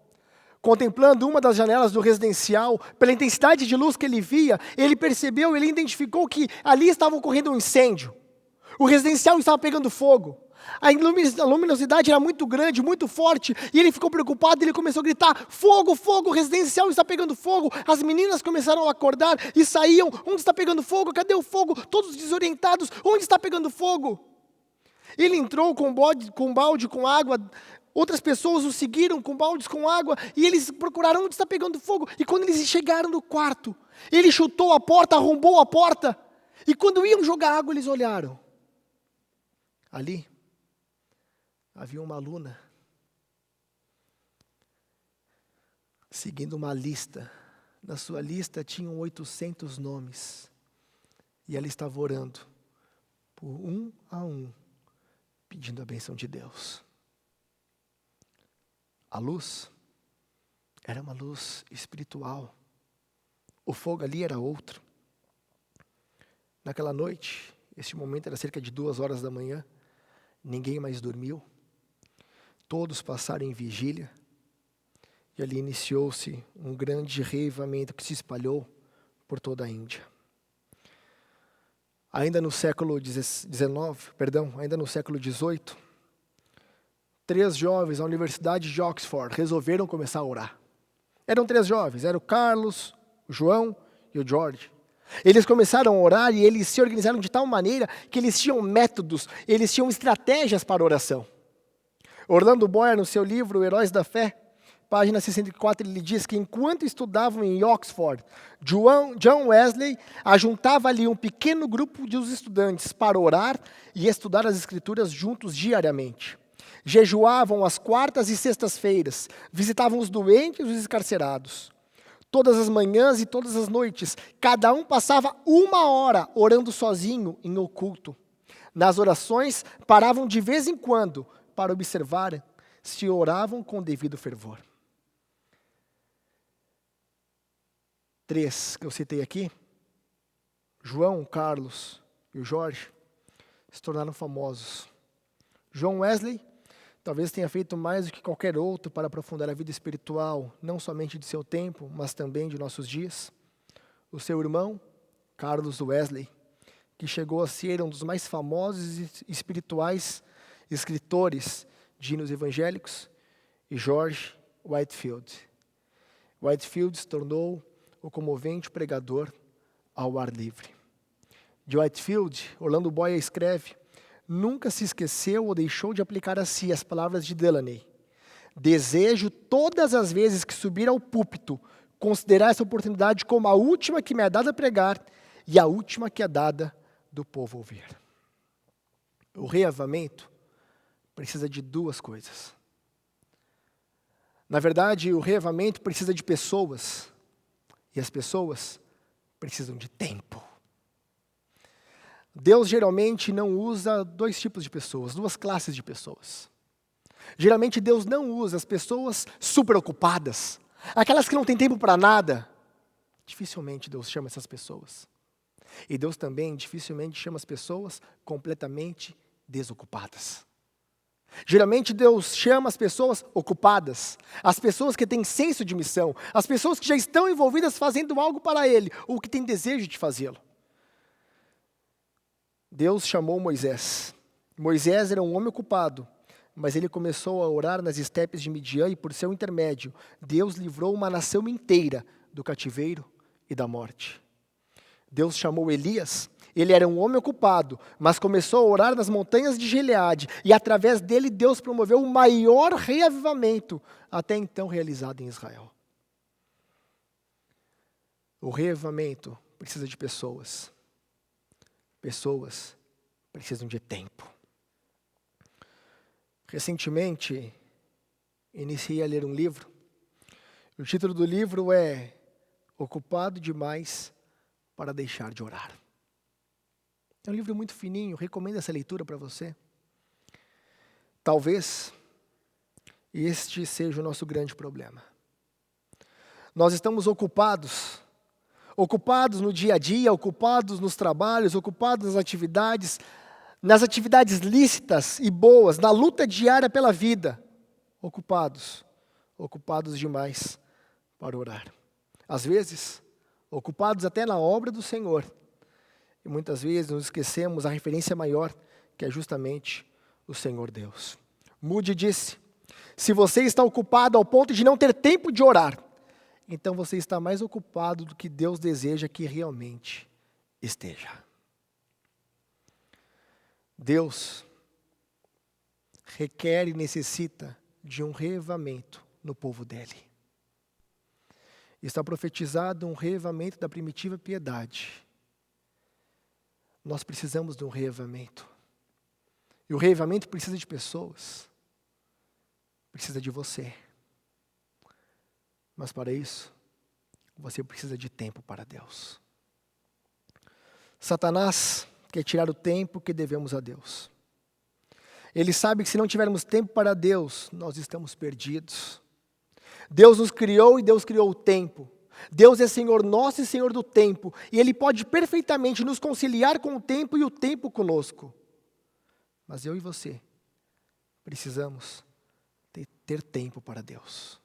contemplando uma das janelas do residencial, pela intensidade de luz que ele via, ele percebeu, ele identificou que ali estava ocorrendo um incêndio. O residencial estava pegando fogo. A luminosidade era muito grande, muito forte, e ele ficou preocupado, ele começou a gritar: fogo, fogo, o residencial está pegando fogo. As meninas começaram a acordar e saíam: onde está pegando fogo? Cadê o fogo? Todos desorientados: onde está pegando fogo? Ele entrou com um balde com água, outras pessoas o seguiram com baldes com água, e eles procuraram onde está pegando fogo. E quando eles chegaram no quarto, ele chutou a porta, arrombou a porta, e quando iam jogar água, eles olharam. Ali havia uma aluna seguindo uma lista. Na sua lista tinham 800 nomes. E ela estava orando por um a um, pedindo a bênção de Deus. A luz era uma luz espiritual. O fogo ali era outro. Naquela noite, este momento era cerca de 2 horas da manhã, ninguém mais dormiu. Todos passaram em vigília, e ali iniciou-se um grande reavivamento que se espalhou por toda a Índia. Ainda no século XVIII, 3 jovens da Universidade de Oxford resolveram começar a orar. Eram 3 jovens, era o Carlos, o João e o George. Eles começaram a orar e eles se organizaram de tal maneira que eles tinham métodos, eles tinham estratégias para a oração. Orlando Boyer, no seu livro Heróis da Fé, página 64, ele diz que enquanto estudavam em Oxford, John Wesley ajuntava ali um pequeno grupo de estudantes para orar e estudar as Escrituras juntos diariamente. Jejuavam às quartas e sextas-feiras, visitavam os doentes e os encarcerados. Todas as manhãs e todas as noites, cada um passava 1 hora orando sozinho em oculto. Nas orações, paravam de vez em quando para observar se oravam com devido fervor. 3 que eu citei aqui, João, Carlos e o Jorge, se tornaram famosos. John Wesley talvez tenha feito mais do que qualquer outro para aprofundar a vida espiritual, não somente de seu tempo, mas também de nossos dias. O seu irmão, Carlos Wesley, que chegou a ser um dos mais famosos e espirituais escritores de hinos evangélicos, e George Whitefield. Whitefield se tornou o comovente pregador ao ar livre. De Whitefield, Orlando Boyer escreve: nunca se esqueceu ou deixou de aplicar a si as palavras de Delaney. Desejo todas as vezes que subir ao púlpito considerar essa oportunidade como a última que me é dada a pregar e a última que é dada do povo ouvir. O reavivamento precisa de 2 coisas. Na verdade, o reavivamento precisa de pessoas, e as pessoas precisam de tempo. Deus geralmente não usa 2 tipos de pessoas, 2 classes de pessoas. Geralmente Deus não usa as pessoas super ocupadas, aquelas que não têm tempo para nada, dificilmente Deus chama essas pessoas. E Deus também dificilmente chama as pessoas completamente desocupadas. Geralmente Deus chama as pessoas ocupadas, as pessoas que têm senso de missão, as pessoas que já estão envolvidas fazendo algo para Ele, ou que têm desejo de fazê-lo. Deus chamou Moisés. Moisés era um homem ocupado, mas ele começou a orar nas estepes de Midian e por seu intermédio, Deus livrou uma nação inteira do cativeiro e da morte. Deus chamou Elias. Ele era um homem ocupado, mas começou a orar nas montanhas de Gileade, e através dele Deus promoveu o maior reavivamento até então realizado em Israel. O reavivamento precisa de pessoas. Pessoas precisam de tempo. Recentemente, iniciei a ler um livro. O título do livro é Ocupado Demais para Deixar de Orar. É um livro muito fininho, recomendo essa leitura para você. Talvez este seja o nosso grande problema. Nós estamos ocupados no dia a dia, ocupados nos trabalhos, ocupados nas atividades lícitas e boas, na luta diária pela vida. Ocupados demais para orar. Às vezes, ocupados até na obra do Senhor. E muitas vezes nos esquecemos a referência maior, que é justamente o Senhor Deus. Moody disse: se você está ocupado ao ponto de não ter tempo de orar, então você está mais ocupado do que Deus deseja que realmente esteja. Deus requer e necessita de um reavivamento no povo dele. Está profetizado um reavivamento da primitiva piedade. Nós precisamos de um reavivamento. E o reavivamento precisa de pessoas. Precisa de você. Mas para isso, você precisa de tempo para Deus. Satanás quer tirar o tempo que devemos a Deus. Ele sabe que se não tivermos tempo para Deus, nós estamos perdidos. Deus nos criou e Deus criou o tempo. Deus é Senhor nosso e Senhor do tempo, e Ele pode perfeitamente nos conciliar com o tempo e o tempo conosco. Mas eu e você precisamos ter tempo para Deus.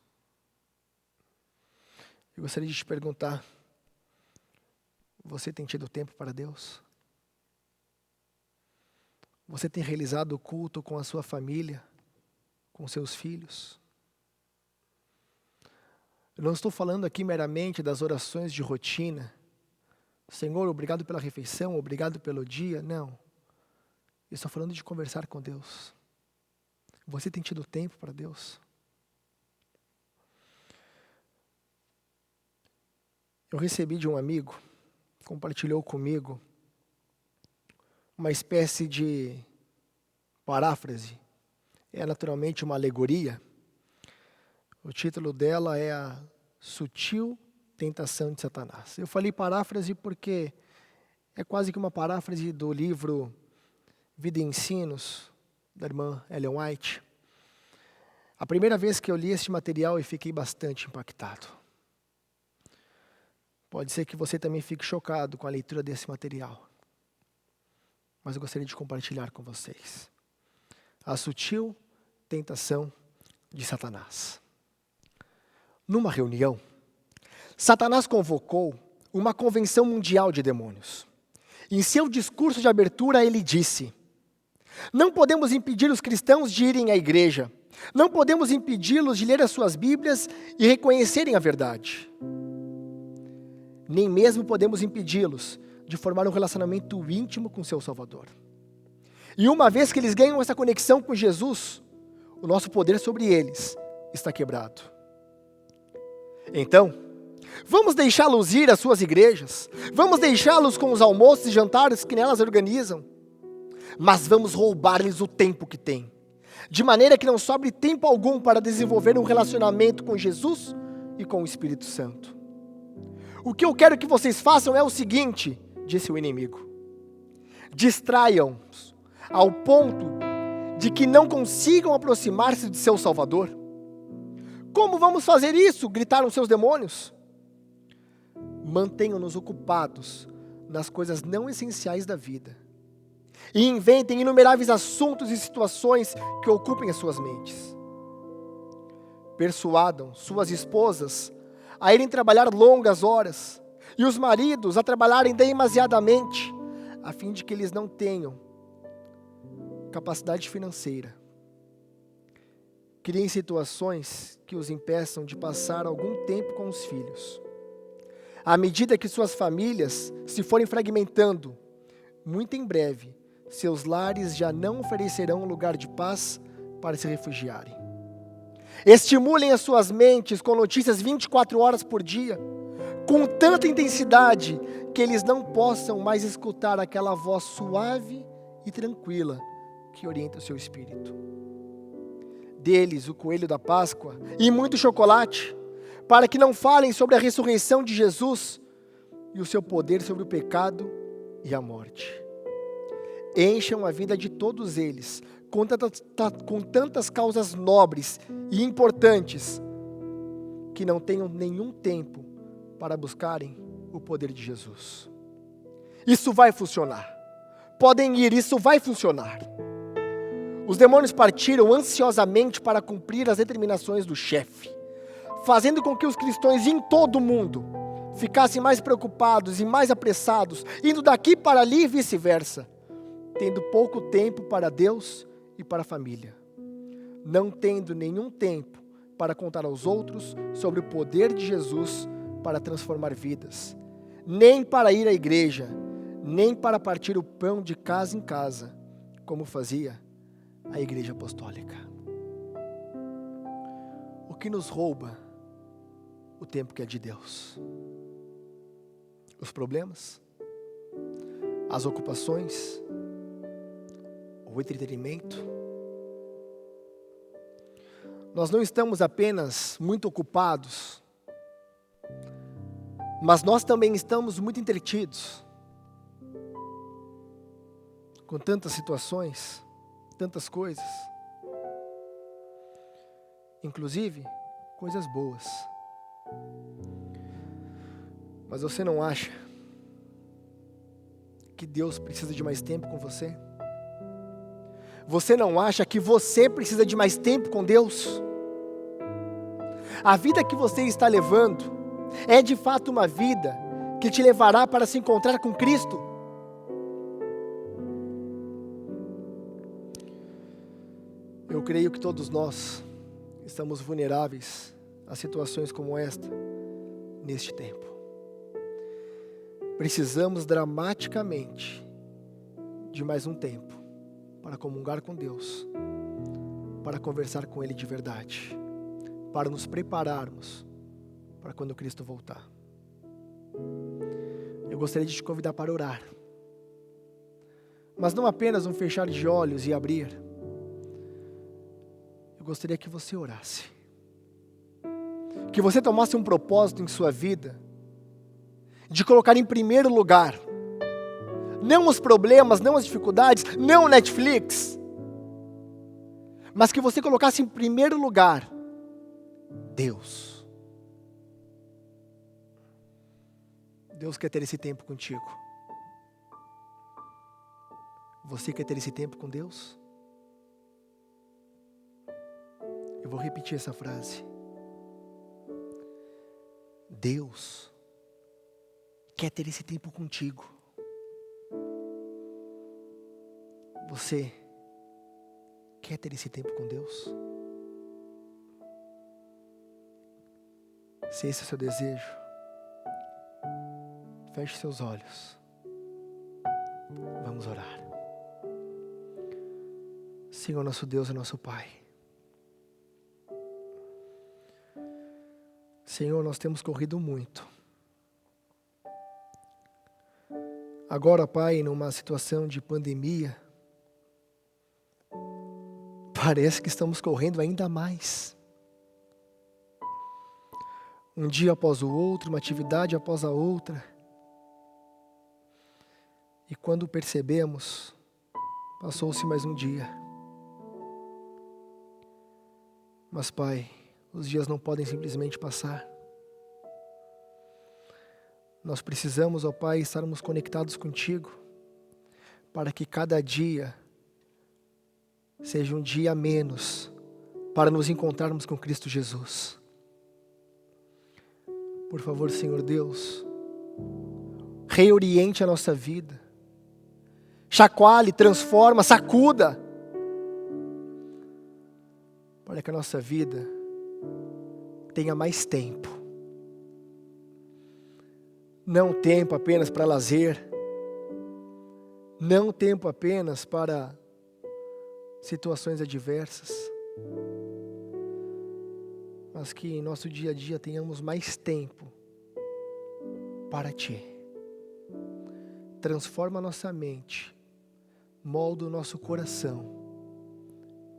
Eu gostaria de te perguntar, você tem tido tempo para Deus? Você tem realizado o culto com a sua família, com seus filhos? Eu não estou falando aqui meramente das orações de rotina. Senhor, obrigado pela refeição, obrigado pelo dia. Não. Eu estou falando de conversar com Deus. Você tem tido tempo para Deus? Eu recebi de um amigo, compartilhou comigo, uma espécie de paráfrase. É naturalmente uma alegoria. O título dela é A Sutil Tentação de Satanás. Eu falei paráfrase porque é quase que uma paráfrase do livro Vida e Ensinos, da irmã Ellen White. A primeira vez que eu li este material, eu fiquei bastante impactado. Pode ser que você também fique chocado com a leitura desse material. Mas eu gostaria de compartilhar com vocês. A Sutil Tentação de Satanás. Numa reunião, Satanás convocou uma convenção mundial de demônios. Em seu discurso de abertura, ele disse: não podemos impedir os cristãos de irem à igreja. Não podemos impedi-los de ler as suas Bíblias e reconhecerem a verdade. Nem mesmo podemos impedi-los de formar um relacionamento íntimo com seu Salvador. E uma vez que eles ganham essa conexão com Jesus, o nosso poder sobre eles está quebrado. Então, vamos deixá-los ir às suas igrejas, vamos deixá-los com os almoços e jantares que nelas organizam, mas vamos roubar-lhes o tempo que têm, de maneira que não sobre tempo algum para desenvolver um relacionamento com Jesus e com o Espírito Santo. O que eu quero que vocês façam é o seguinte, disse o inimigo: distraiam-os ao ponto de que não consigam aproximar-se de seu Salvador. Como vamos fazer isso? Gritaram seus demônios. mantenham-nos ocupados nas coisas não essenciais da vida. E inventem inumeráveis assuntos e situações que ocupem as suas mentes. Persuadam suas esposas a irem trabalhar longas horas e os maridos a trabalharem demasiadamente, a fim de que eles não tenham capacidade financeira. Criem situações que os impeçam de passar algum tempo com os filhos. À medida que suas famílias se forem fragmentando, muito em breve, seus lares já não oferecerão um lugar de paz para se refugiarem. Estimulem as suas mentes com notícias 24 horas por dia, com tanta intensidade que eles não possam mais escutar aquela voz suave e tranquila que orienta o seu espírito. Deles o coelho da Páscoa e muito chocolate, para que não falem sobre a ressurreição de Jesus e o seu poder sobre o pecado e a morte. Encham a vida de todos eles com tantas causas nobres e importantes que não tenham nenhum tempo para buscarem o poder de Jesus. Isso vai funcionar. Podem ir, isso vai funcionar. Os demônios partiram ansiosamente para cumprir as determinações do chefe, fazendo com que os cristãos em todo o mundo ficassem mais preocupados e mais apressados, indo daqui para ali e vice-versa, tendo pouco tempo para Deus e para a família, não tendo nenhum tempo para contar aos outros sobre o poder de Jesus para transformar vidas, nem para ir à igreja, nem para partir o pão de casa em casa, como fazia a Igreja Apostólica. O que nos rouba o tempo que é de Deus? Os problemas? As ocupações? O entretenimento? Nós não estamos apenas muito ocupados, mas nós também estamos muito entretidos com tantas situações, tantas coisas, inclusive coisas boas. Mas você não acha que Deus precisa de mais tempo com você? Você não acha que você precisa de mais tempo com Deus? A vida que você está levando é de fato uma vida que te levará para se encontrar com Cristo? Eu creio que todos nós estamos vulneráveis a situações como esta, neste tempo. Precisamos dramaticamente de mais um tempo para comungar com Deus, para conversar com Ele de verdade, para nos prepararmos para quando Cristo voltar. Eu gostaria de te convidar para orar, mas não apenas um fechar de olhos e abrir. Eu gostaria que você orasse, que você tomasse um propósito em sua vida, de colocar em primeiro lugar, não os problemas, não as dificuldades, não o Netflix, mas que você colocasse em primeiro lugar, Deus. Deus quer ter esse tempo contigo. Você quer ter esse tempo com Deus? Eu vou repetir essa frase. Deus quer ter esse tempo contigo. Você quer ter esse tempo com Deus? Se esse é o seu desejo, feche seus olhos. Vamos orar. Senhor, nosso Deus e nosso Pai. Senhor, nós temos corrido muito. Agora, Pai, numa situação de pandemia, parece que estamos correndo ainda mais. Um dia após o outro, uma atividade após a outra. E quando percebemos, passou-se mais um dia. Mas, Pai, os dias não podem simplesmente passar. Nós precisamos, ó Pai, estarmos conectados contigo, para que cada dia seja um dia a menos para nos encontrarmos com Cristo Jesus. Por favor, Senhor Deus, reoriente a nossa vida, chacoalhe, transforma, sacuda, para que a nossa vida tenha mais tempo. Não tempo apenas para lazer, não tempo apenas para situações adversas, mas que em nosso dia a dia tenhamos mais tempo para Ti. Transforma a nossa mente, molda o nosso coração,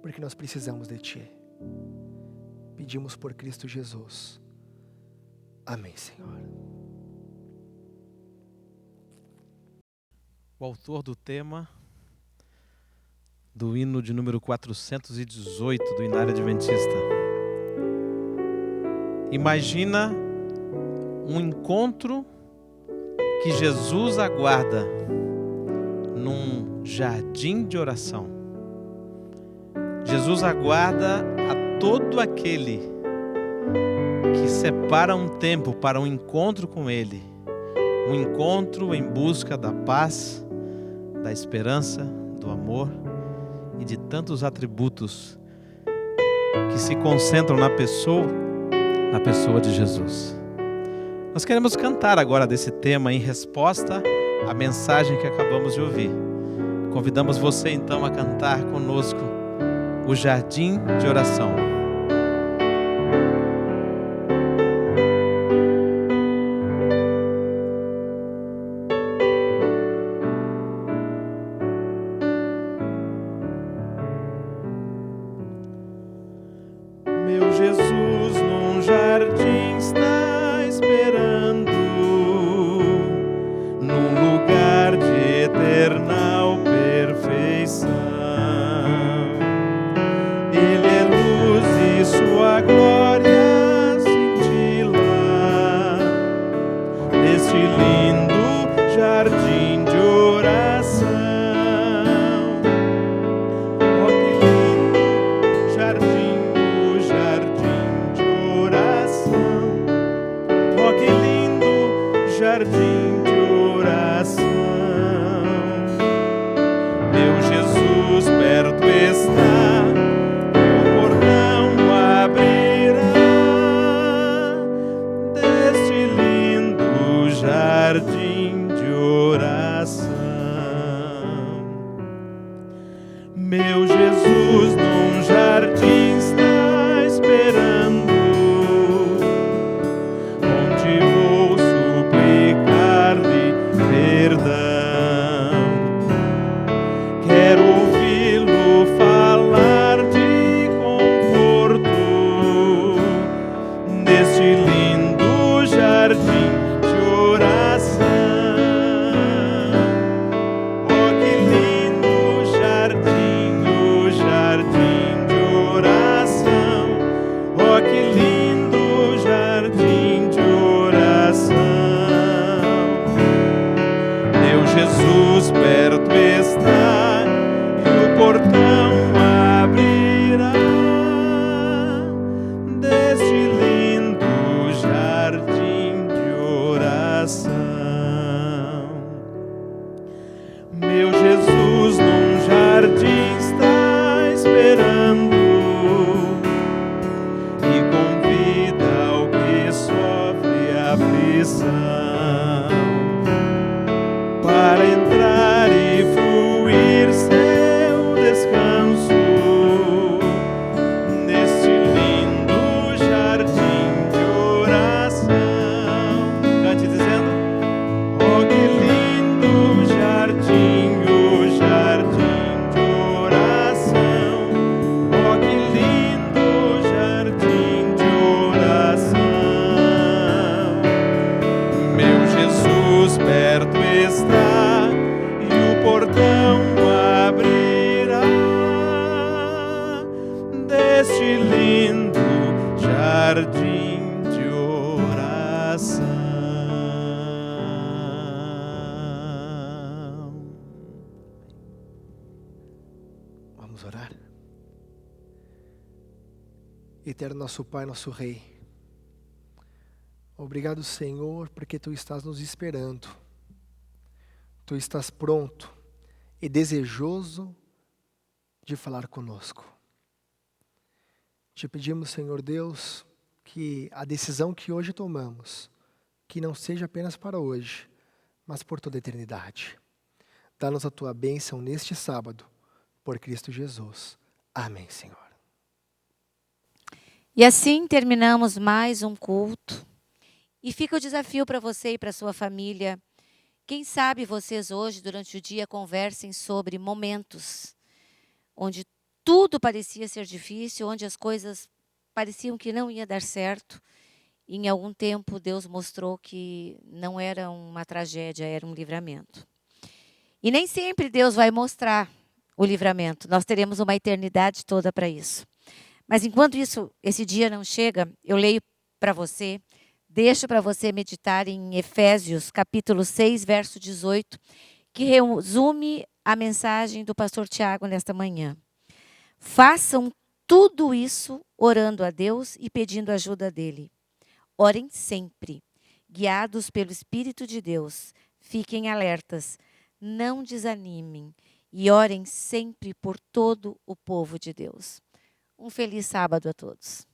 porque nós precisamos de Ti. Pedimos por Cristo Jesus. Amém, Senhor. O autor do tema do hino de número 418 do Inário Adventista. Imagina um encontro que Jesus aguarda num jardim de oração. Jesus aguarda a todo aquele que separa um tempo para um encontro com Ele. Um encontro em busca da paz, da esperança, do amor e de tantos atributos que se concentram na pessoa de Jesus. Nós queremos cantar agora desse tema em resposta à mensagem que acabamos de ouvir. Convidamos você então a cantar conosco o Jardim de Oração. Meu Jesus num jardim está esperando, num lugar de eternal perfeição. Ele é luz e sua glória cintila neste lindo jardim de oração. Oh, que lindo jardim, o jardim de oração. Oh, que lindo jardim de oração. Meu Jesus perto está, o portão abrirá deste lindo jardim de oração. Meu Jesus num jardim está esperando, onde vou suplicar-lhe perdão. Quero ouvi-lo falar de conforto neste lindo jardim de oração. Oh, que lindo jardim, o jardim Vamos orar? Eterno nosso Pai, nosso Rei, obrigado, Senhor, porque Tu estás nos esperando. Tu estás pronto e desejoso de falar conosco. Te pedimos, Senhor Deus, que a decisão que hoje tomamos, que não seja apenas para hoje, mas por toda a eternidade. Dá-nos a Tua bênção neste sábado, por Cristo Jesus. Amém, Senhor. E assim terminamos mais um culto. E fica o desafio para você e para sua família. Quem sabe vocês hoje, durante o dia, conversem sobre momentos onde tudo parecia ser difícil, onde as coisas pareciam que não ia dar certo. E em algum tempo Deus mostrou que não era uma tragédia, era um livramento. E nem sempre Deus vai mostrar o livramento. Nós teremos uma eternidade toda para isso. Mas enquanto isso, esse dia não chega, eu leio para você, deixo para você meditar em Efésios, capítulo 6, verso 18, que resume a mensagem do pastor Tiago nesta manhã. Façam tudo isso orando a Deus e pedindo ajuda dele. Orem sempre, guiados pelo Espírito de Deus. Fiquem alertas, não desanimem e orem sempre por todo o povo de Deus. Um feliz sábado a todos.